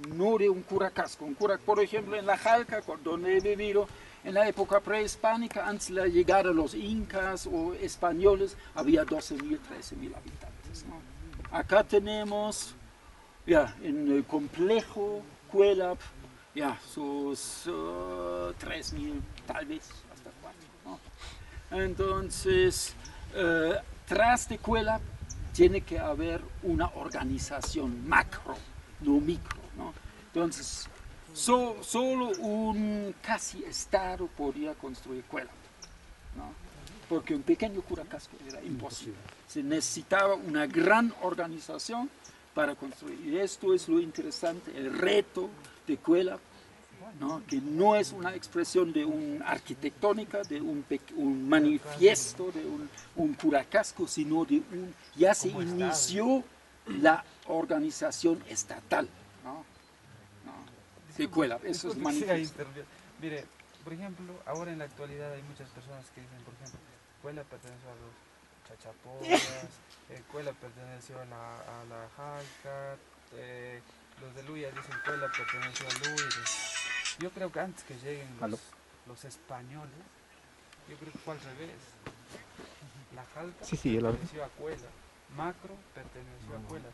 no de un curacasco. Un curac, por ejemplo, en la Jalca, donde he vivido, en la época prehispánica, antes de la llegada de los incas o españoles, había 12.000, 13.000 habitantes, ¿no? Acá tenemos, en el complejo Cuélap, sus 3.000, tal vez, hasta 4, ¿no? Entonces, tras de Cuélap tiene que haber una organización macro, no micro, ¿no? Entonces, solo un casi estado podía construir Cuélap, ¿no? Porque un pequeño curacasco era imposible. Se necesitaba una gran organización para construir. Y esto es lo interesante, el reto de Cuélap, ¿no? Que no es una expresión de una arquitectónica, de un manifiesto, de un curacasco, sino de ya se inició la organización estatal, ¿no? De escuela, eso es Disculpe que siga manifiesto. interrumpiendo. Mire, por ejemplo, ahora en la actualidad hay muchas personas que dicen, por ejemplo, escuela perteneció a los chachapoyas, escuela perteneció a la Jalca, los de Luya dicen escuela perteneció a Luya. Yo creo que antes que lleguen los españoles, yo creo que fue al revés. La Jalca perteneció a Cuela, Macro perteneció a Cuela.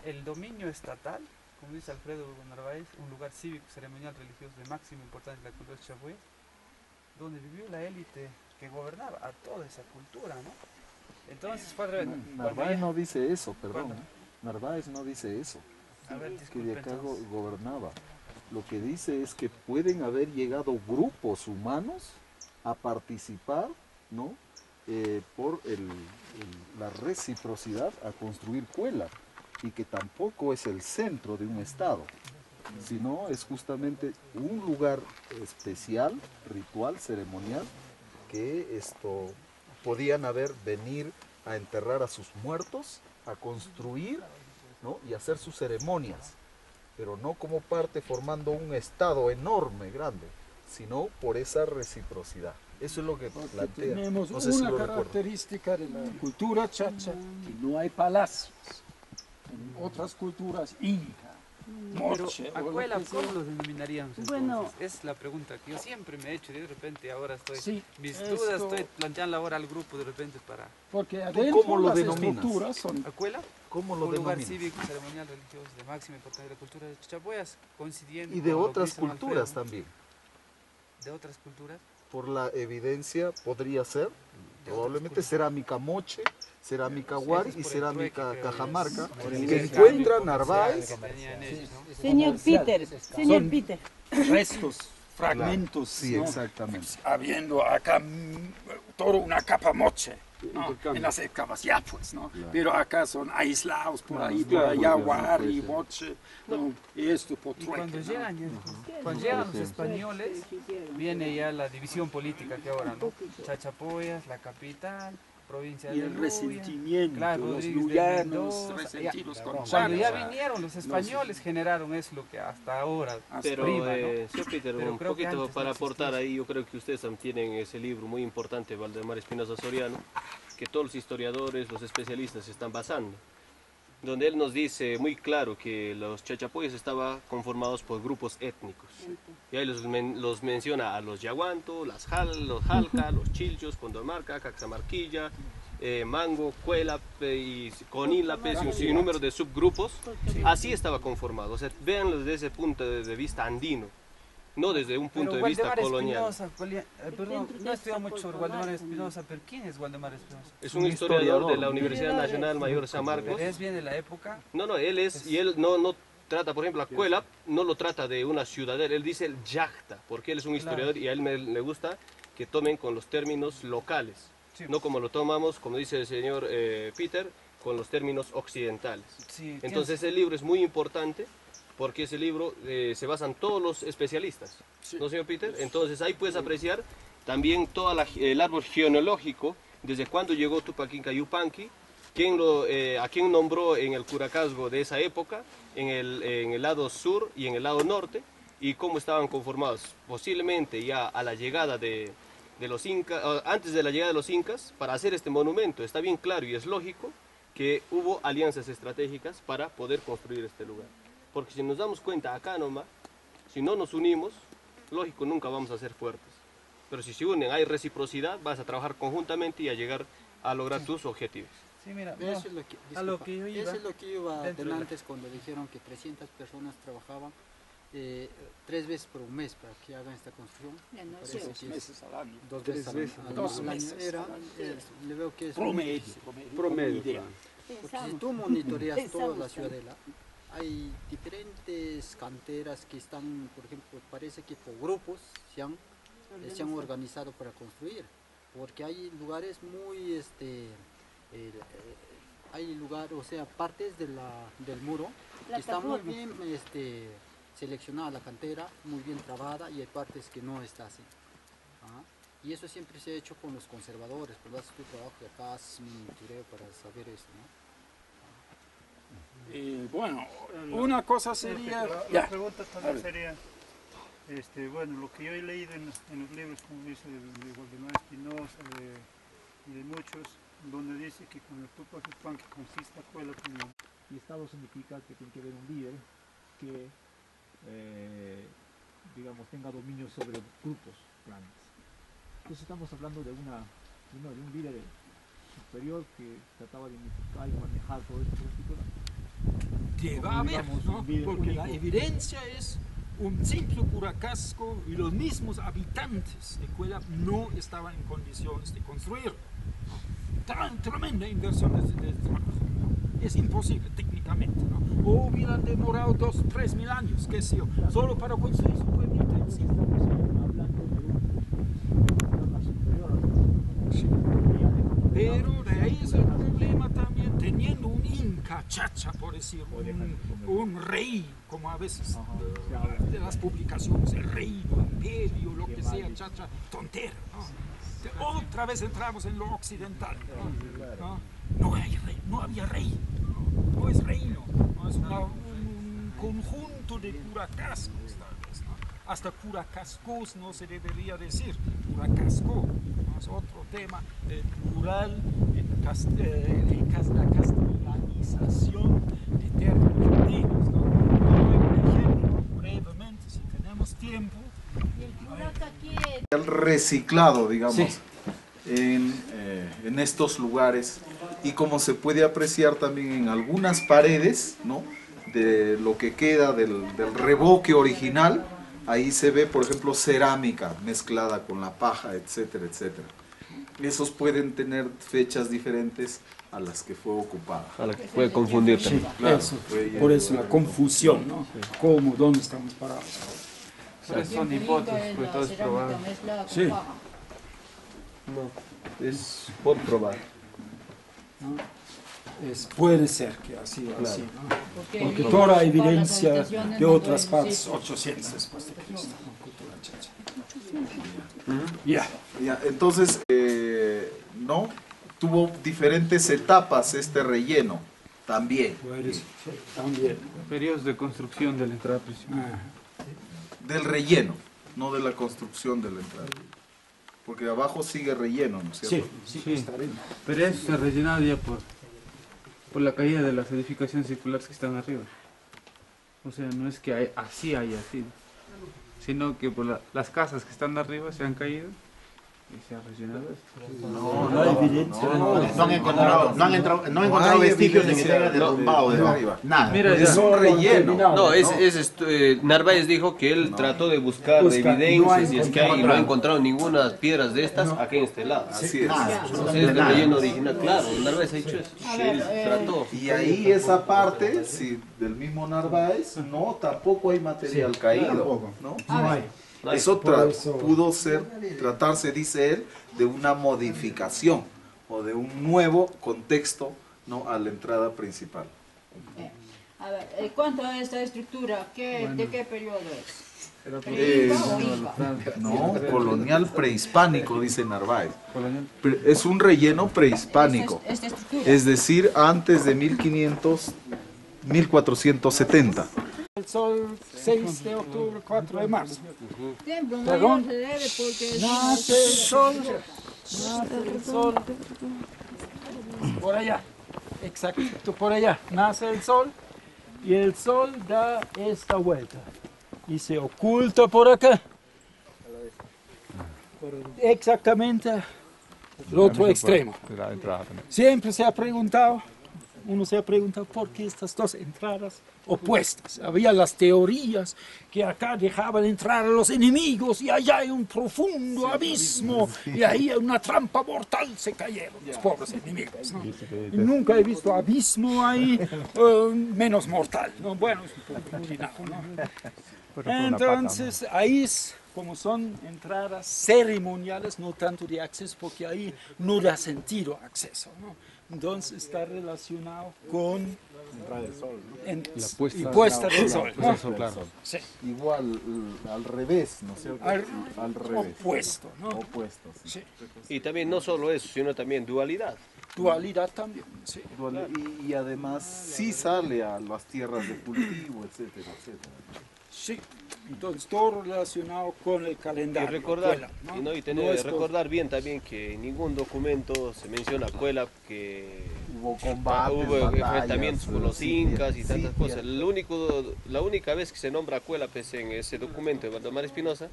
El dominio estatal, como dice Alfredo Narváez, un lugar cívico, ceremonial, religioso de máxima importancia en la cultura chachapoya, donde vivió la élite que gobernaba a toda esa cultura, ¿no? Entonces fue al revés. Narváez no dice eso, perdón. Narváez no dice eso. A ver, Que disculpe, de acá entonces. gobernaba. Lo que dice es que pueden haber llegado grupos humanos a participar, ¿no? Por la reciprocidad a construir Cuela, y que tampoco es el centro de un estado, sino es justamente un lugar especial, ritual, ceremonial, que podían venir a enterrar a sus muertos, a construir, ¿no? Y hacer sus ceremonias, pero no como parte formando un estado enorme, grande, sino por esa reciprocidad. Eso es lo que plantea. Tenemos No sé si una lo recuerdo. característica de la cultura chacha, que no hay palacios. En otras culturas, Inca, Moche, Pero, ¿Acuela cómo lo denominaríamos entonces? Bueno. Es la pregunta que yo siempre me he hecho y de repente ahora estoy, Sí, mis esto- dudas estoy planteando ahora al grupo de repente para... Porque ¿Tú adentro cómo lo las denominas? estructuras son ¿Acuela? ¿Cómo lo Un lugar denominas? cívico, ceremonial, religioso de máxima importancia de la cultura de Chachapoyas, coincidiendo Y de con lo que otras dice don culturas Alfredo, también. de otras culturas. Por la evidencia podría ser, probablemente cerámica Moche, cerámica Huari y cerámica Cajamarca, que encuentra Narváez. Señor Peter, señor Peter. restos, fragmentos, Sí, ¿no? exactamente. Habiendo acá toda una capa moche, ¿no? En las excavaciones, pues, ¿no? Pero acá son aislados por ahí, por allá, Huari, moche, ¿no? Y esto por Y cuando trueque, ¿no? llegan los españoles, viene ya la división política que ahora, ¿no? Chachapoyas, la capital, provincia Y de el Luya, resentimiento, claro, los Rodríguez de luyanos Mendoza, resentidos con cuando ya Chacha. vinieron los españoles generaron es lo que hasta ahora Pero, prima, ¿no? señor Peter, Pero un creo que poquito antes para no aportar existía ahí, yo creo que ustedes también tienen ese libro muy importante, Valdemar Espinosa Soriano, que todos los historiadores, los especialistas se están basando, donde él nos dice muy claro que los chachapoyas estaban conformados por grupos étnicos. Y ahí los menciona a los yaguanto, los jalca, los chilchos, Condormarca, Caxamarquilla, Mango, Cuela y Conila, y un sinnúmero de subgrupos. Así estaba conformado. O sea, véanlo desde ese punto de vista andino, no desde un punto Pero de vista Waldemar colonial. Espinosa, perdón, no he estudiado mucho sobre Waldemar Espinosa, pero ¿quién es Waldemar Espinosa? Es un historiador de la Universidad Nacional Mayor de San Marcos. ¿Pero es bien de la época? No, él es, y él no trata, por ejemplo, la Cuela, no lo trata de una ciudadela, él dice el yachta, porque él es un historiador y a él le gusta que tomen con los términos locales, no como lo tomamos, como dice el señor Peter, con los términos occidentales. Sí, Entonces el libro es muy importante, porque ese libro se basan todos los especialistas, ¿no, señor Peter? Entonces ahí puedes apreciar también todo el árbol genealógico, desde cuándo llegó Tupac Inca Yupanqui, a quién nombró en el curacazgo de esa época, en el lado sur y en el lado norte, y cómo estaban conformados. Posiblemente ya a la llegada de los incas, antes de la llegada de los incas, para hacer este monumento, está bien claro y es lógico que hubo alianzas estratégicas para poder construir este lugar. Porque si nos damos cuenta acá nomás, si no nos unimos, lógico, nunca vamos a ser fuertes. Pero si se unen, hay reciprocidad, vas a trabajar conjuntamente y a llegar a lograr tus objetivos. Sí, mira, Eso es lo que, a lo que yo iba, eso es lo que yo iba dentro de la- antes cuando dijeron que 300 personas trabajaban 3 veces por un mes para que hagan esta construcción. Ya no Me es parece 2 que es meses al año. 2 veces al año. Dos al año. meses Era, al año. le veo que es Promedio, Promedio, idea. claro. porque si tú monitoreas toda la Pensamos, ciudadela, hay diferentes canteras que están, por ejemplo, parece que por grupos se han organizado para construir, porque hay lugares muy, hay lugar, o sea, partes de del muro que está muy bien seleccionada la cantera, muy bien trabada, y hay partes que no está así. ¿Ah? Y eso siempre se ha hecho con los conservadores, pero haces tu trabajo de acá, haces un monitoreo para saber eso, ¿no? Bueno, una cosa sería... La pregunta también sería, bueno, lo que yo he leído en los libros, como dice de Waldemar Espinosa y de muchos, donde dice que con el Tupac Yupanqui consiste escuela como... Y Estado significa que tiene que haber un líder que, digamos, tenga dominio sobre grupos grandes. Entonces estamos hablando de un líder superior que trataba de unificar y manejar todo esto. Que va a haber, ¿no? Porque la evidencia es un simple curacasco y los mismos habitantes de Cuela no estaban en condiciones de construir. Tan tremenda inversión de trabajo. Es imposible técnicamente, ¿no? O hubieran demorado 2 o 3 mil años, qué sé yo, solo para construir su pueblito en sí. Pero de ahí es el problema también, teniendo un inca chacha, por decir, un rey, como a veces de las publicaciones, el reino, imperio, lo que sea, chacha, tontera, ¿no? Otra vez entramos en lo occidental, ¿no? No hay rey, no había rey, no es reino, no es un conjunto de curacascos, tal vez, ¿no? Hasta curacascos no se debería decir, curacasco, ¿no? Es otro tema, plural, la castellanización de términos latinos, ¿no? Un ejemplo, brevemente, si tenemos tiempo. El reciclado, digamos, sí, en estos lugares, y como se puede apreciar también en algunas paredes, ¿no?, de lo que queda del revoque original, ahí se ve, por ejemplo, cerámica mezclada con la paja, etcétera, etcétera. Esos pueden tener fechas diferentes a las que fue ocupada. A la que puede confundir también. Sí, claro, eso, por eso la confusión, ¿no? ¿Cómo? ¿Dónde estamos parados? Son hipótesis, pues todo es probable. Sí. No, es por probar. ¿No? Puede ser que ha sido así, ¿no? Porque por toda las evidencia habitaciones de no otras pueden partes, decir. 800 después de Cristo, ¿no? Cultura chacha. Ya. Ya, entonces, ¿no?, tuvo diferentes etapas este relleno, también. Pues, sí, también. Periodos de construcción de la entrada principal. Del relleno, no de la construcción de la entrada. Porque abajo sigue relleno, ¿no es cierto? Sí, Sí, pero eso se ha rellenado ya por la caída de las edificaciones circulares que están arriba. O sea, no es que así haya sido, sino que por las casas que están arriba se han caído y se ha rellenado esto. No hay evidencia. No han encontrado vestigios de que se haya derrumbado de arriba. Nada. Mira, es un relleno. No, Narváez dijo que él trató de buscar evidencias y es que no ha encontrado ninguna piedras de estas aquí en este lado. Así es. Entonces es el relleno original, claro, Narváez ha dicho eso. Que él trató. Y ahí esa parte, sí, del mismo Narváez, no, tampoco hay material caído, ¿no? No hay. Eso pudo tratarse, dice él, de una modificación o de un nuevo contexto, ¿no?, a la entrada principal. A ver, ¿cuánto a esta estructura? ¿De qué periodo es? No, colonial prehispánico, dice Narváez. Es un relleno prehispánico, Esta estructura. es decir, antes de 1470. El sol 6 de octubre, 4 de marzo. Tiempo, no Perdón. se debe porque Nace el sol. Nace el sol. Por allá. Exacto, por allá. Nace el sol. Y el sol da esta vuelta. Y se oculta por acá. Exactamente el otro extremo. Siempre se ha preguntado, uno se ha preguntado por qué estas dos entradas opuestas. Había las teorías que acá dejaban entrar a los enemigos y allá hay un profundo abismo y ahí hay una trampa mortal, se cayeron los pobres enemigos, ¿no? Y nunca he visto abismo ahí menos mortal, ¿no? Bueno, es un poco inclinado, ¿no? Entonces ahí es como son entradas ceremoniales, no tanto de acceso, porque ahí no da sentido acceso, ¿no? Entonces está relacionado con entrada del sol, ¿no? La puesta del sol, ¿no? Claro. Sí. Igual al revés, ¿no es cierto? Al revés. Opuesto, ¿no? Opuesto, sí. Y también no solo eso, sino también dualidad. dualidad también. Sí. Y además sí sale a las tierras de cultivo, etcétera, etcétera. Sí, entonces todo relacionado con el calendario. Y recordar, Cuela, ¿no? Recordar bien también que en ningún documento se menciona Cuela, que hubo combates, hubo enfrentamientos con los incas y tantas sí, cosas. La única vez que se nombra Cuela, pues en ese documento de Valdemar Espinosa,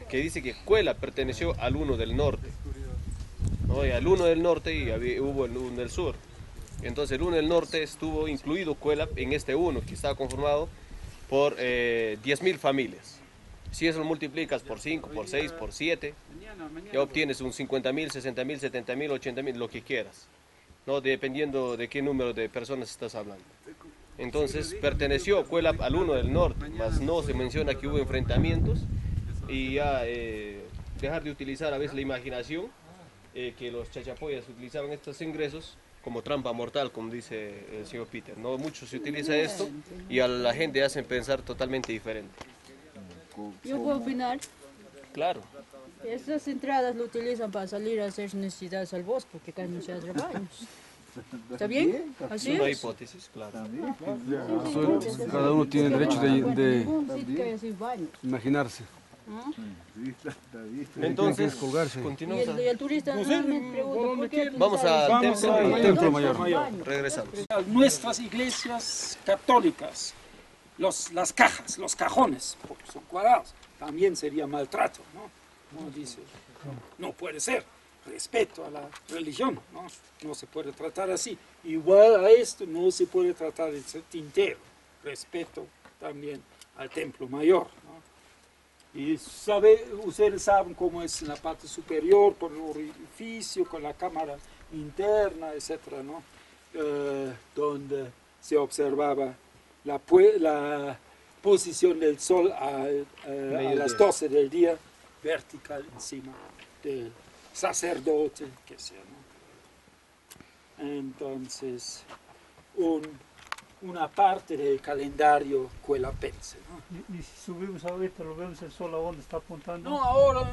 que dice que Cuela perteneció al Uno del Norte, ¿no? Y al Uno del Norte y hubo el Uno del Sur. Entonces el Uno del Norte estuvo incluido Cuela en este Uno, que estaba conformado por 10.000 familias. Si eso lo multiplicas por 5, por 6, por 7, ya obtienes un 50.000, 60.000, 70.000, 80.000, lo que quieras, ¿no? Dependiendo de qué número de personas estás hablando. Entonces perteneció Cuela al Uno del Norte, mas no se menciona que hubo enfrentamientos, y ya dejar de utilizar a veces la imaginación, que los chachapoyas utilizaban estos ingresos como trampa mortal, como dice el señor Peter, ¿no? Mucho se utiliza esto y a la gente hacen pensar totalmente diferente. ¿Yo puedo opinar? Claro. Estas entradas lo utilizan para salir a hacer necesidades al bosque, porque acá no se hace rebaños. ¿Está bien? ¿Así Es una es? hipótesis, claro. Cada uno tiene el derecho de baños. imaginarse. Entonces, colgarse. continuamos. Y el turista me pregunta, ¿por qué Vamos al templo mayor. Regresamos. Nuestras iglesias católicas, las cajas, los cajones, porque son cuadrados, también sería maltrato, ¿no? Como dice, no puede ser. Respeto a la religión, ¿no? No se puede tratar así. Igual a esto no se puede tratar el tintero. Respeto también al templo mayor, ¿no? Y ustedes saben cómo es en la parte superior, por el orificio, con la cámara interna, etcétera, ¿no? Donde se observaba la posición del sol a las 12 del día, vertical encima del sacerdote, que sea, ¿no? Entonces, una parte del calendario cuelapense, ¿no? Y si subimos ahorita, lo vemos el sol a dónde está apuntando. No, ahora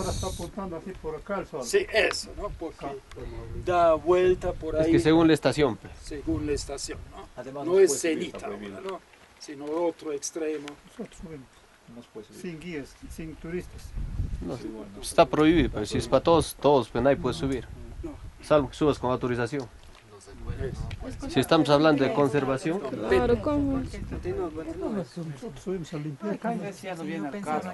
está apuntando así por acá el sol. Sí, eso, ¿no? Porque da vuelta por ahí. Es que según la estación, pues. Según la estación, ¿no? Además, no es cenita ahora, ¿no? Sino otro extremo. Nosotros subimos. Sin guías, sin turistas. No, está prohibido, pero si es para todos, pues nadie puede subir. Salvo que subas con autorización. Si estamos hablando de conservación. Claro, ¿cómo? Nosotros subimos a limpiar. Acá investigando bien el caso.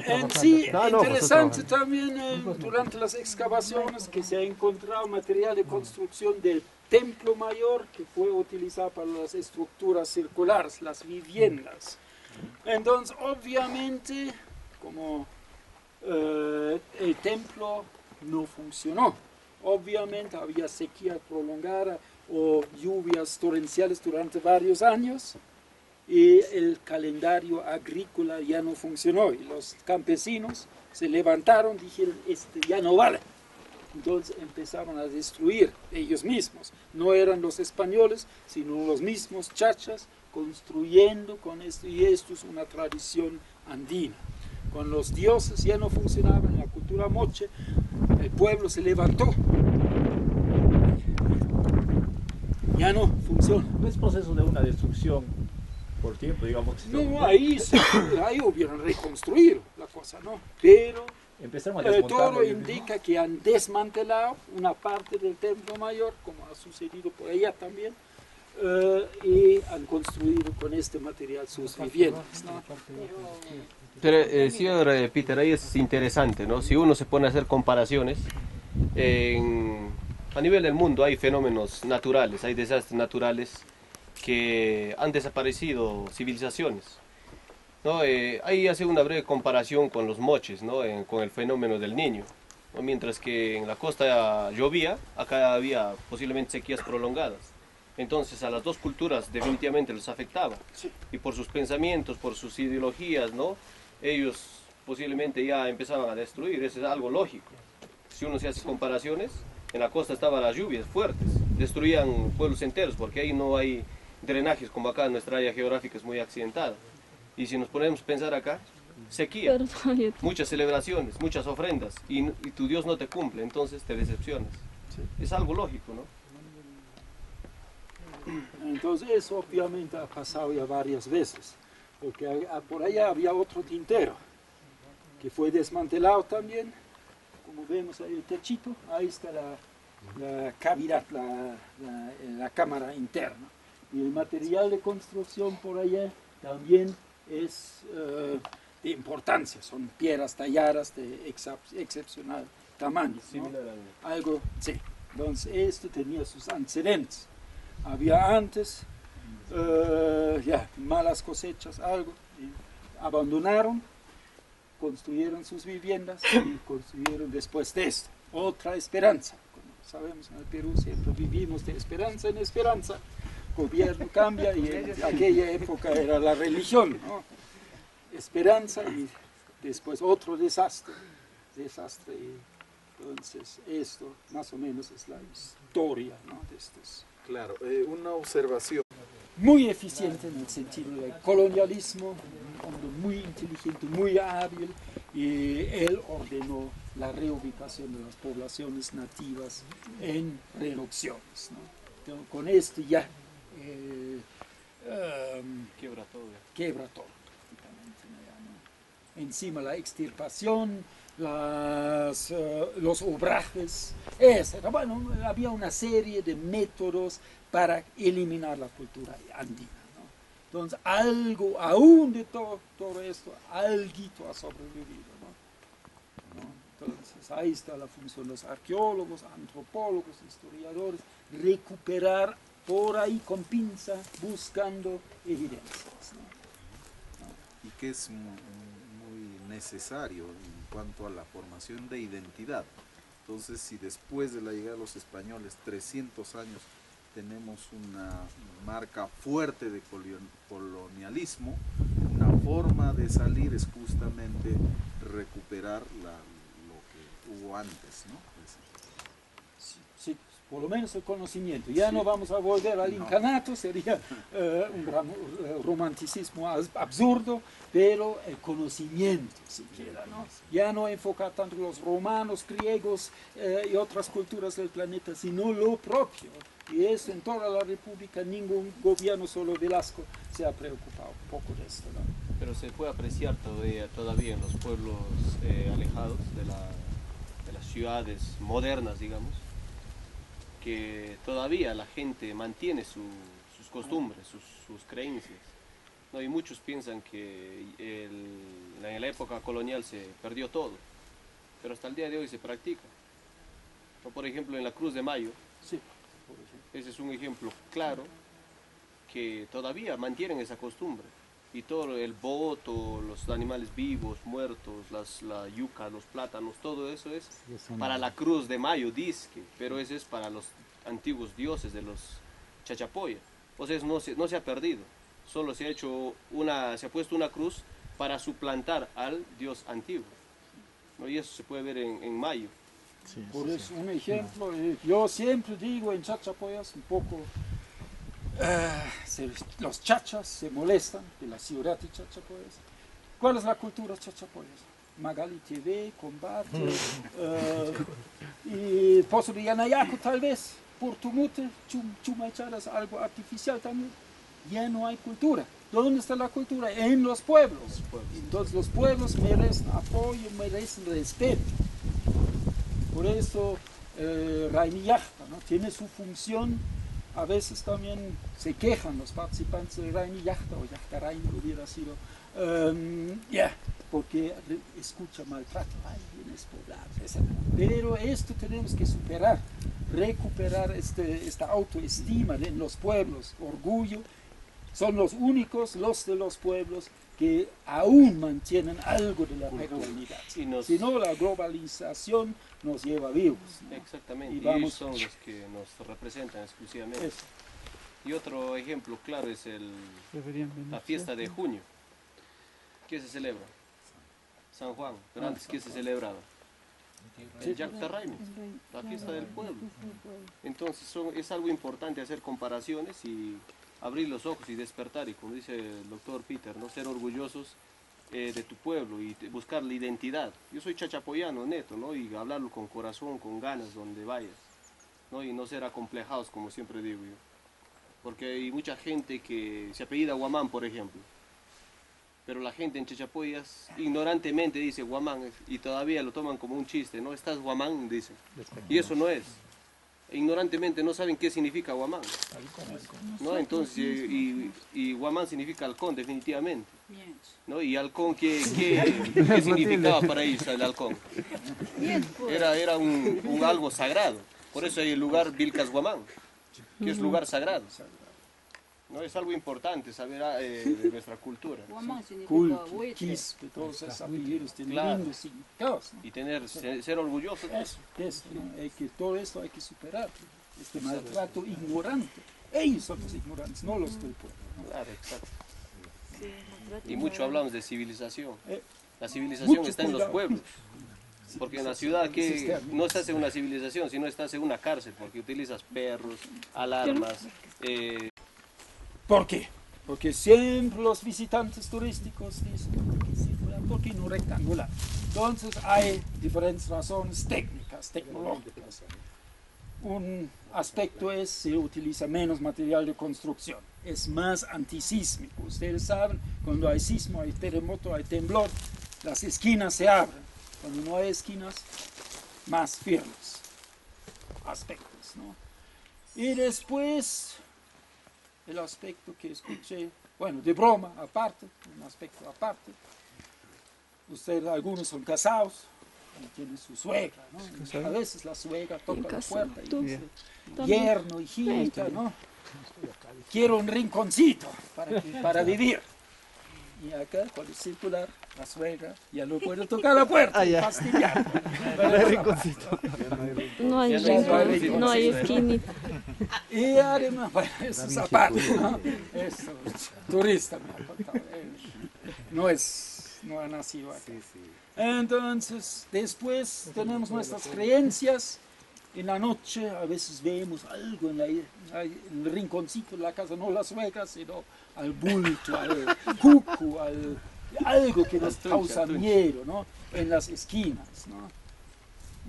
En sí, interesante también durante las excavaciones que se ha encontrado material de construcción del templo mayor que fue utilizado para las estructuras circulares, las viviendas. Entonces, obviamente, como el templo no funcionó, obviamente había sequía prolongada o lluvias torrenciales durante varios años y el calendario agrícola ya no funcionó y los campesinos se levantaron, dijeron, ya no vale. Entonces empezaron a destruir ellos mismos. No eran los españoles, sino los mismos chachas construyendo con esto. Y esto es una tradición andina. Con los dioses ya no funcionaba en la cultura moche. El pueblo se levantó. Ya no funciona. No es proceso de una destrucción por tiempo, digamos. No, ahí hubieran reconstruido la cosa, ¿no? Pero todo indica que han desmantelado una parte del templo mayor, como ha sucedido por allá también, y han construido con este material sus viviendas, ¿no? Pero, señor Peter, ahí es interesante, ¿no? Si uno se pone a hacer comparaciones, a nivel del mundo hay fenómenos naturales, hay desastres naturales que han desaparecido civilizaciones, ¿no? Ahí hace una breve comparación con los moches, ¿no? Con el fenómeno del Niño, ¿no? Mientras que en la costa llovía, acá había posiblemente sequías prolongadas. Entonces a las dos culturas definitivamente los afectaba. Y por sus pensamientos, por sus ideologías, ¿no? Ellos posiblemente ya empezaban a destruir, eso es algo lógico. Si uno se hace comparaciones, en la costa estaban las lluvias fuertes, destruían pueblos enteros porque ahí no hay drenajes como acá, nuestra área geográfica es muy accidentada. Y si nos ponemos a pensar acá, sequía, muchas celebraciones, muchas ofrendas, y tu Dios no te cumple, entonces te decepcionas. Es algo lógico, ¿no? Entonces eso obviamente ha pasado ya varias veces, porque por allá había otro tintero, que fue desmantelado también, como vemos ahí el techito, ahí está la cavidad, la cámara interna. Y el material de construcción por allá también es de importancia, son piedras talladas de excepcional tamaño, ¿no? Algo, sí. Entonces esto tenía sus antecedentes. Había antes ya malas cosechas, algo, y abandonaron, construyeron sus viviendas y construyeron después de esto otra esperanza. Como sabemos, en el Perú siempre vivimos de esperanza en esperanza. Gobierno cambia y en aquella época era la religión, ¿no? Esperanza y después otro desastre. Y entonces esto más o menos es la historia, ¿no? De estos. Claro, una observación. Muy eficiente en el sentido del colonialismo, un hombre muy inteligente, muy hábil, y él ordenó la reubicación de las poblaciones nativas en reducciones, ¿no? Entonces, con esto ya quiebra todo. Prácticamente, ¿no? Encima la extirpación, los obrajes, etc. Bueno, había una serie de métodos para eliminar la cultura andina, ¿no? Entonces, algo, aún de todo esto, alguito ha sobrevivido, ¿no? Entonces, ahí está la función de los arqueólogos, antropólogos, historiadores, recuperar por ahí con pinza, buscando evidencias, ¿no? Y que es muy necesario en cuanto a la formación de identidad. Entonces, si después de la llegada de los españoles, 300 años, tenemos una marca fuerte de colonialismo, una forma de salir es justamente recuperar lo que hubo antes, ¿no? Sí, por lo menos el conocimiento. Ya no vamos a volver al incanato, sería un romanticismo absurdo, pero el conocimiento siquiera, ¿no? Ya no enfocar tanto los romanos, griegos y otras culturas del planeta, sino lo propio. Y eso en toda la República, ningún gobierno, solo Velasco, se ha preocupado un poco de esto, ¿no? Pero se puede apreciar todavía en los pueblos alejados de las ciudades modernas, digamos, que todavía la gente mantiene sus costumbres, sus creencias, ¿no? Y muchos piensan que en la época colonial se perdió todo, pero hasta el día de hoy se practica. ¿No? Por ejemplo, en la Cruz de Mayo, sí, ese es un ejemplo claro que todavía mantienen esa costumbre. Y todo el boto, los animales vivos, muertos, la yuca, los plátanos, todo eso es para la Cruz de Mayo, dizque, pero eso es para los antiguos dioses de los Chachapoya. O sea, no se ha perdido, solo se ha puesto una cruz para suplantar al dios antiguo, ¿no? Y eso se puede ver en Mayo. Sí, por eso, un ejemplo, yo siempre digo en Chachapoyas un poco, los chachas se molestan de la ciudad de Chachapoyas. ¿Cuál es la cultura Chachapoyas? Magali TV, combate, y Pozo de Yanayaco tal vez, Portumute, Chumacharas, algo artificial también. Ya no hay cultura. ¿Dónde está la cultura? En los pueblos. Entonces los pueblos merecen apoyo, merecen respeto. Por eso Raimi Yachta, ¿no? Tiene su función. A veces también se quejan los participantes de Raimi Yachta o Yachta Raimi hubiera sido, porque escucha maltrato, ay, vienes poblado, etc. Pero esto tenemos que superar, recuperar esta autoestima en los pueblos, orgullo. Son los únicos, los de los pueblos, que aún mantienen algo de la peculiaridad. Si no, la globalización nos lleva vivos, ¿no? Exactamente, y ellos son los que nos representan exclusivamente. Eso. Y otro ejemplo claro es la fiesta de junio. ¿Qué se celebra? San Juan, pero antes ¿qué se celebraba? El Yachta Raimi, la fiesta del pueblo. Entonces es algo importante hacer comparaciones y abrir los ojos y despertar, y como dice el doctor Peter, no ser orgullosos de tu pueblo y buscar la identidad. Yo soy chachapoyano neto, ¿no? Y hablarlo con corazón, con ganas, donde vayas, ¿no? Y no ser acomplejados, como siempre digo yo. Porque hay mucha gente que se apellida Guamán, por ejemplo. Pero la gente en Chachapoyas ignorantemente dice Guamán y todavía lo toman como un chiste, ¿no? Estás Guamán, dicen. Y eso no es. Ignorantemente no saben qué significa Guamán, ¿no? Entonces, y Guamán significa halcón, definitivamente, ¿no? Y halcón, ¿qué significaba para ellos el halcón? Era un algo sagrado. Por eso hay el lugar Vilcas Guamán, que es lugar sagrado. No, es algo importante saber de nuestra cultura. Quispe, todos esos apellidos tienen lindos significados, ¿no? Y ser orgullosos. Eso, ¿no? Que todo esto hay que superar, este maltrato ignorante. Ellos son los ignorantes, no los del pueblo, ¿no? Claro, exacto. Y mucho hablamos de civilización. La civilización está en los pueblos. Porque en la ciudad que no se hace una civilización, sino estás en una cárcel, porque utilizas perros, alarmas. ¿Por qué? Porque siempre los visitantes turísticos dicen, ¿por qué no rectangular? Entonces hay diferentes razones técnicas, tecnológicas. Un aspecto es, se utiliza menos material de construcción, es más antisísmico. Ustedes saben, cuando hay sismo, hay terremoto, hay temblor, las esquinas se abren. Cuando no hay esquinas, más firmes aspectos, ¿no? Y después, el aspecto que escuché, bueno, de broma aparte, un aspecto aparte. Ustedes, algunos son casados, y tienen su suegra, ¿no? A veces la suegra toca la puerta y dice, yerno, hijita, ¿no? Quiero un rinconcito para vivir. Y acá, cuando es circular, la suegra ya no puede tocar la puerta, fastidiar. No hay rinconcito. No hay esquinita. Y además, bueno, eso es aparte, ¿no? Eso, turista me ha contado. No ha nacido acá. Entonces, después tenemos nuestras creencias. En la noche a veces vemos algo en el rinconcito de la casa, no la suegra, sino al bulto, al cuco, algo que nos causa miedo, ¿no? En las esquinas, ¿no?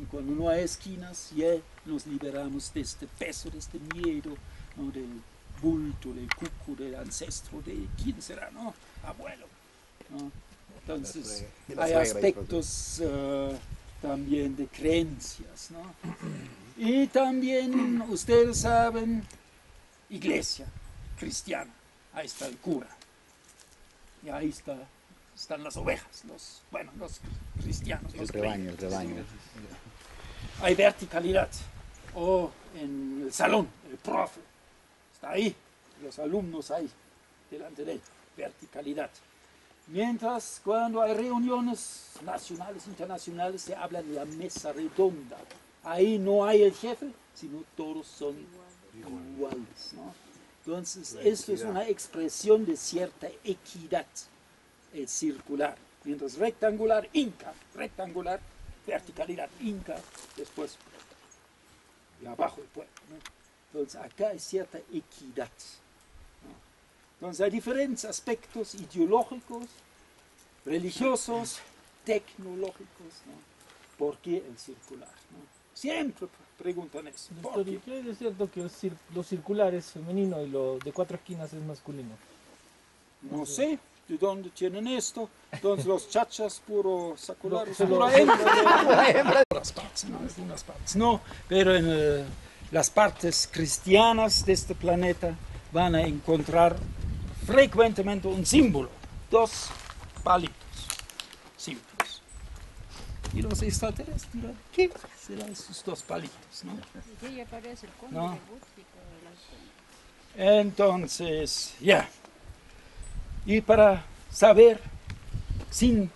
Y cuando no hay esquinas, ya nos liberamos de este peso, de este miedo, ¿no? Del bulto, del cuco, del ancestro, de quién será, ¿no? Abuelo, ¿no? Entonces, hay aspectos también de creencias, ¿no? Y también, ustedes saben, iglesia cristiana, ahí está el cura, y ahí están las ovejas, los cristianos. El rebaño. Hay verticalidad, o en el salón, el profe está ahí, los alumnos ahí, delante de él, verticalidad. Mientras cuando hay reuniones nacionales, internacionales, se habla de la mesa redonda. Ahí no hay el jefe, sino todos son iguales, ¿no? Entonces, esto es una expresión de cierta equidad, el circular. Mientras rectangular, inca, rectangular, verticalidad, inca, después y abajo el pueblo, ¿no? Entonces, acá hay cierta equidad, ¿no? Entonces, hay diferentes aspectos ideológicos, religiosos, tecnológicos, ¿no? ¿Por qué el circular, ¿no? Siempre preguntan eso. Es cierto que lo circular es femenino y lo de 4 esquinas es masculino. No sé de dónde tienen esto. Entonces los chachas puro seculares, algunas partes no, pero en las partes cristianas de este planeta van a encontrar frecuentemente un símbolo, 2 palitos simples. Y los extraterrestres dirán, ¿qué serán esos 2 palitos? ¿No? Sí, aparece el conde ¿No? de Búrtico, Entonces, ya. Y para saber, sin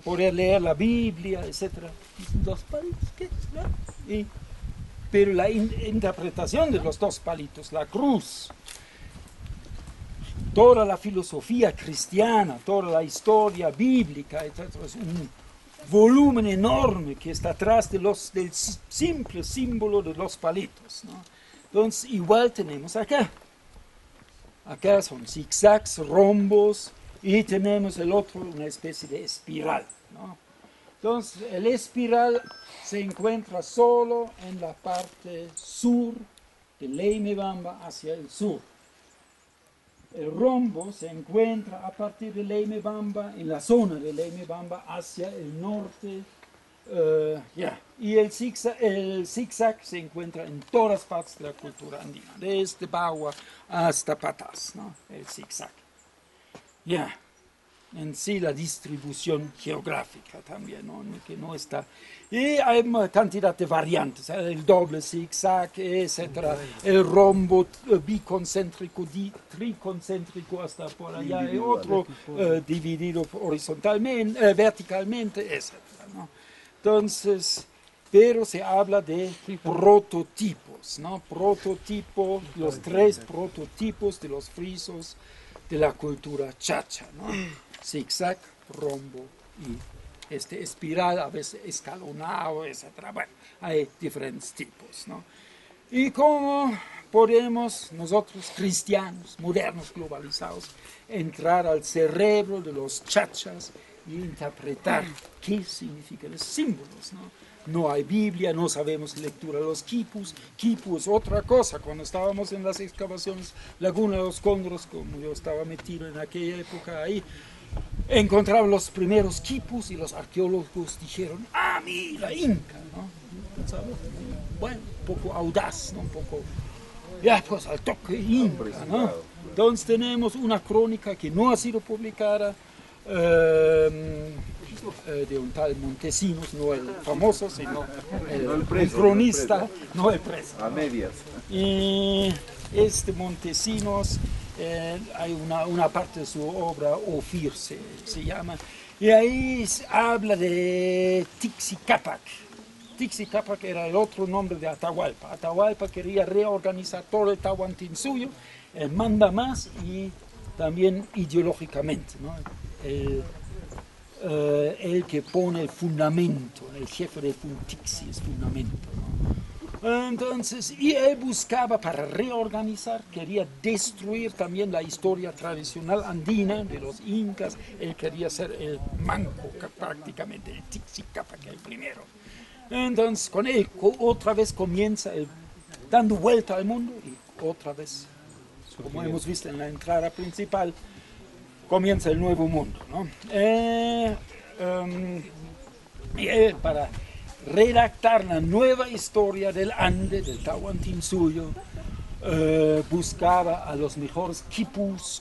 poder leer la Biblia, etc., dicen 2 palitos, ¿qué? ¿No? Pero la interpretación de los 2 palitos, la cruz, toda la filosofía cristiana, toda la historia bíblica, etc., es un volumen enorme que está atrás del simple símbolo de los palitos, ¿no? Entonces, igual tenemos acá. Acá son zigzags, rombos, y tenemos el otro, una especie de espiral, ¿no? Entonces, el espiral se encuentra solo en la parte sur de Leimebamba hacia el sur. El rombo se encuentra a partir de Leimebamba, en la zona de Leimebamba hacia el norte. Y el zigzag se encuentra en todas partes de la cultura andina, desde Bagua hasta Patas, ¿no? El zigzag. En sí la distribución geográfica también, ¿no? Que no está. Y hay una cantidad de variantes, el doble zigzag, etcétera, el rombo biconcéntrico, triconcéntrico hasta por allá, y otro dividido horizontalmente, verticalmente, etcétera, ¿no? Entonces, pero se habla de prototipos, ¿no? Prototipo, los 3 prototipos de los frisos de la cultura chacha, ¿no? Zigzag, rombo y espiral, a veces escalonado, etc. Bueno, hay diferentes tipos, ¿no? Y cómo podemos nosotros, cristianos, modernos, globalizados, entrar al cerebro de los chachas y interpretar qué significan los símbolos, ¿no? No hay Biblia, no sabemos lectura de los quipus. Quipu es otra cosa. Cuando estábamos en las excavaciones Laguna de los Cóndoros, como yo estaba metido en aquella época ahí, encontraban los primeros quipus y los arqueólogos dijeron, mira, Inca, ¿no? ¿Sabes? Bueno, un poco audaz, ¿no? Un poco, pues al toque Inca, ¿no? Entonces tenemos una crónica que no ha sido publicada, de un tal Montesinos, no el famoso, sino el cronista, no el preso. A medias. Y este Montesinos, hay una parte de su obra, Ofir se llama, y ahí habla de Tixicapac. Tixicapac era el otro nombre de Atahualpa. Atahualpa quería reorganizar todo el Tahuantinsuyo, manda más y también ideológicamente, ¿no? El que pone el fundamento, el jefe de Tixi es fundamento, ¿no? Entonces, y él buscaba para reorganizar, quería destruir también la historia tradicional andina de los incas, él quería ser el manco prácticamente, el Tixicapac, el primero. Entonces, con él otra vez comienza dando vuelta al mundo y otra vez, como hemos visto en la entrada principal, comienza el nuevo mundo, ¿no? Y él, para redactar la nueva historia del Ande, del Tahuantinsuyo, buscaba a los mejores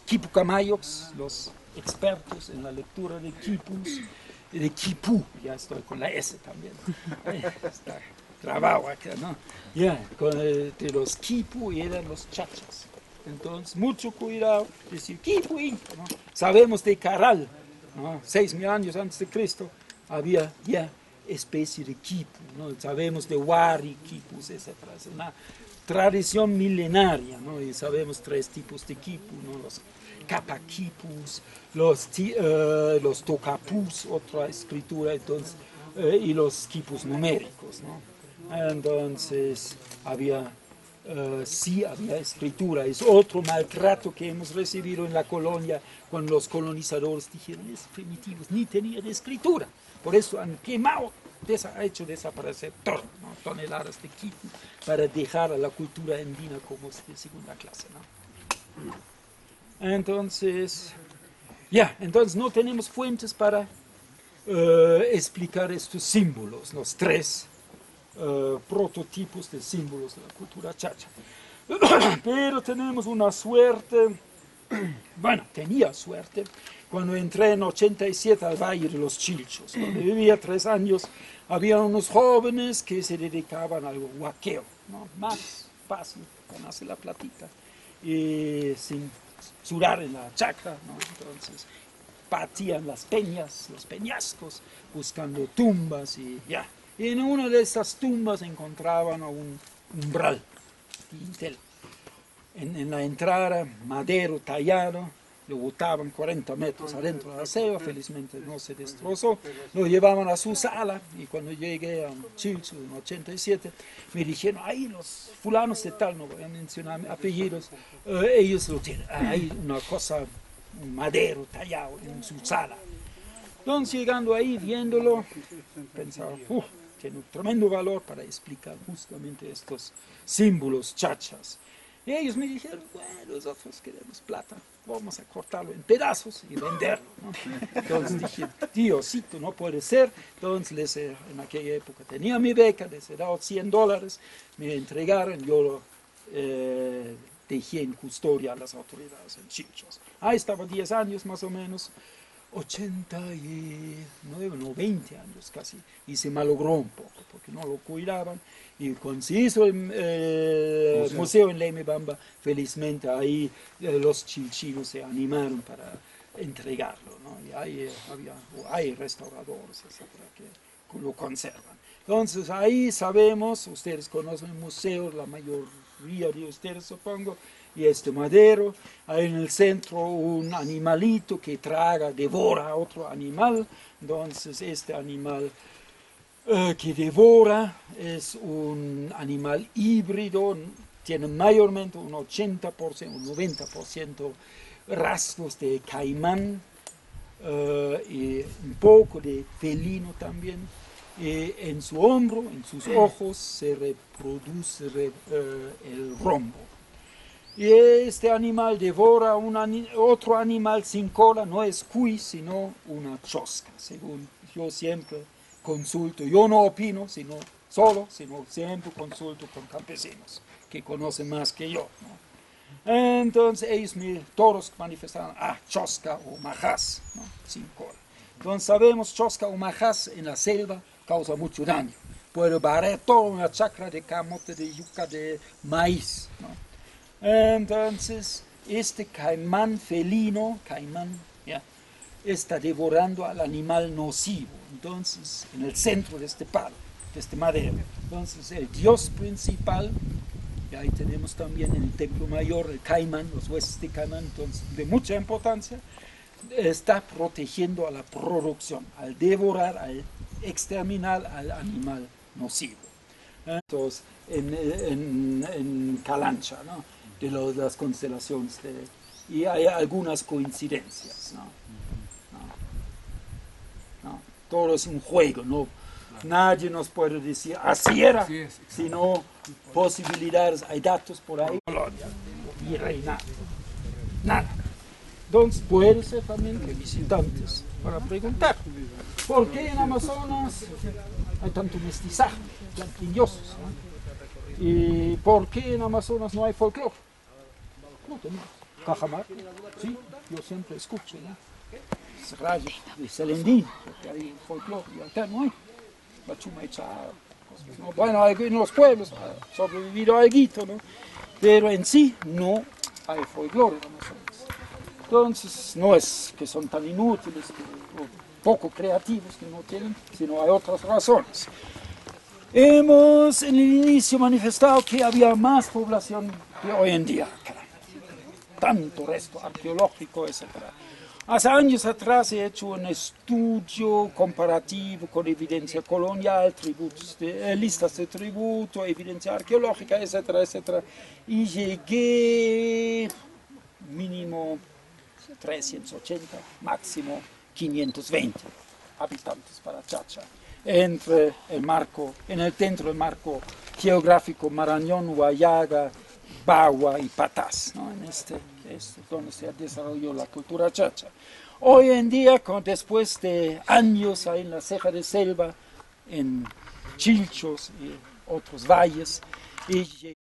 quipucamayocs, los expertos en la lectura de quipus, de quipú, ya estoy con la S también, está grabado acá, ¿no? De los quipu y eran los chachas. Entonces, mucho cuidado, decir quipu inca, ¿no? Sabemos de Caral, ¿no? 6.000 años antes de Cristo, había ya especie de quipu, ¿no? Sabemos de Wari, quipus, etc. Es una tradición milenaria, ¿no? Y sabemos 3 tipos de quipu, ¿no? Los capaquipus, los tocapus, otra escritura, entonces, y los quipus numéricos, ¿no? Entonces, sí había escritura. Es otro maltrato que hemos recibido en la colonia cuando los colonizadores dijeron, es primitivos, ni tenían escritura. Por eso han quemado, ha hecho desaparecer todo, ¿no? Toneladas de quipu para dejar a la cultura andina como de segunda clase, ¿no? Entonces, entonces no tenemos fuentes para explicar estos símbolos, los 3 prototipos de símbolos de la cultura chacha. Pero tenemos una suerte, bueno, tenía suerte, cuando entré en 87 al Valle de los Chilchos, donde vivía 3 años, había unos jóvenes que se dedicaban al huaqueo, ¿no? Más fácil, ganarse la platita, y sin sudar en la chacra, ¿no? Entonces partían las peñas, los peñascos, buscando tumbas y Y en una de esas tumbas encontraban un umbral, dintel. En la entrada, madero tallado, lo botaban 40 metros adentro de la selva, felizmente no se destrozó, lo llevaban a su sala, y cuando llegué a Chilcho en 87, me dijeron, ahí los fulanos de tal, no voy a mencionar apellidos, ellos lo tienen, hay una cosa un madero tallado en su sala. Entonces, llegando ahí, viéndolo, pensaba, tiene un tremendo valor para explicar justamente estos símbolos chachas. Y ellos me dijeron, bueno, nosotros queremos plata, vamos a cortarlo en pedazos y venderlo, ¿no? Entonces dije, Diosito, no puede ser. Entonces en aquella época tenía mi beca, les he dado $100, me entregaron, yo lo dejé en custodia a las autoridades en Chilchos. Ahí estaba 10 años más o menos, 89, no, 20 años casi, y se malogró un poco porque no lo cuidaban. Y cuando se hizo el museo en Leimebamba, felizmente ahí los chilchinos se animaron para entregarlo, ¿no? Y hay restauradores, etcétera, que lo conservan. Entonces ahí sabemos, ustedes conocen el museo, la mayoría de ustedes supongo, y este madero, hay en el centro un animalito que devora a otro animal. Entonces este animal que devora es un animal híbrido, tiene mayormente un 80%, un 90% rasgos de caimán y un poco de felino también. En su hombro, en sus ojos se reproduce el rombo. Y este animal devora otro animal sin cola, no es cuy, sino una chosca, según yo siempre consulto. Yo no opino, sino siempre consulto con campesinos, que conocen más que yo, ¿no? Entonces ellos todos manifestaron, chosca o majás, ¿no? Sin cola. Entonces sabemos, chosca o majás en la selva causa mucho daño. Puede barrer toda una chacra de camote, de yuca, de maíz, ¿no? Entonces, este caimán felino, está devorando al animal nocivo. Entonces, en el centro de este palo, de este madero. Entonces, el dios principal, y ahí tenemos también en el templo mayor el caimán, los huesos de caimán, entonces, de mucha importancia, está protegiendo a la producción, al devorar, al exterminar al animal nocivo. Entonces, en Calancha, ¿no? De las constelaciones, y hay algunas coincidencias, ¿no? Todo es un juego, ¿no? Nadie nos puede decir así era, sino posibilidades, hay datos por ahí, y reinado, nada. Entonces puede ser también que visitantes para preguntar, ¿por qué en Amazonas hay tanto mestizaje, blanquillosos, ¿no? ¿Y por qué en Amazonas no hay folclore? No tenemos. Cajamarca, sí, yo siempre escucho, ¿no? Rayos de Selendín, porque hay folclore, y acá no hay. La chuma hecha, ¿no? Bueno, en los pueblos ha sobrevivido algo, ¿no? Pero en sí no hay folclore en Amazonas. Entonces, no es que son tan inútiles, o poco creativos que no tienen, sino hay otras razones. Hemos en el inicio manifestado que había más población que hoy en día, tanto resto arqueológico, etc. Hace años atrás he hecho un estudio comparativo con evidencia colonial, listas de tributo, evidencia arqueológica, etcétera, etcétera, y llegué mínimo 380, máximo 520 habitantes para Chacha. En el dentro del marco geográfico Marañón, Huallaga, Bagua y Patás, ¿no? Donde se desarrolló la cultura chacha. Hoy en día, después de años ahí en la ceja de selva, en Chilchos y otros valles, y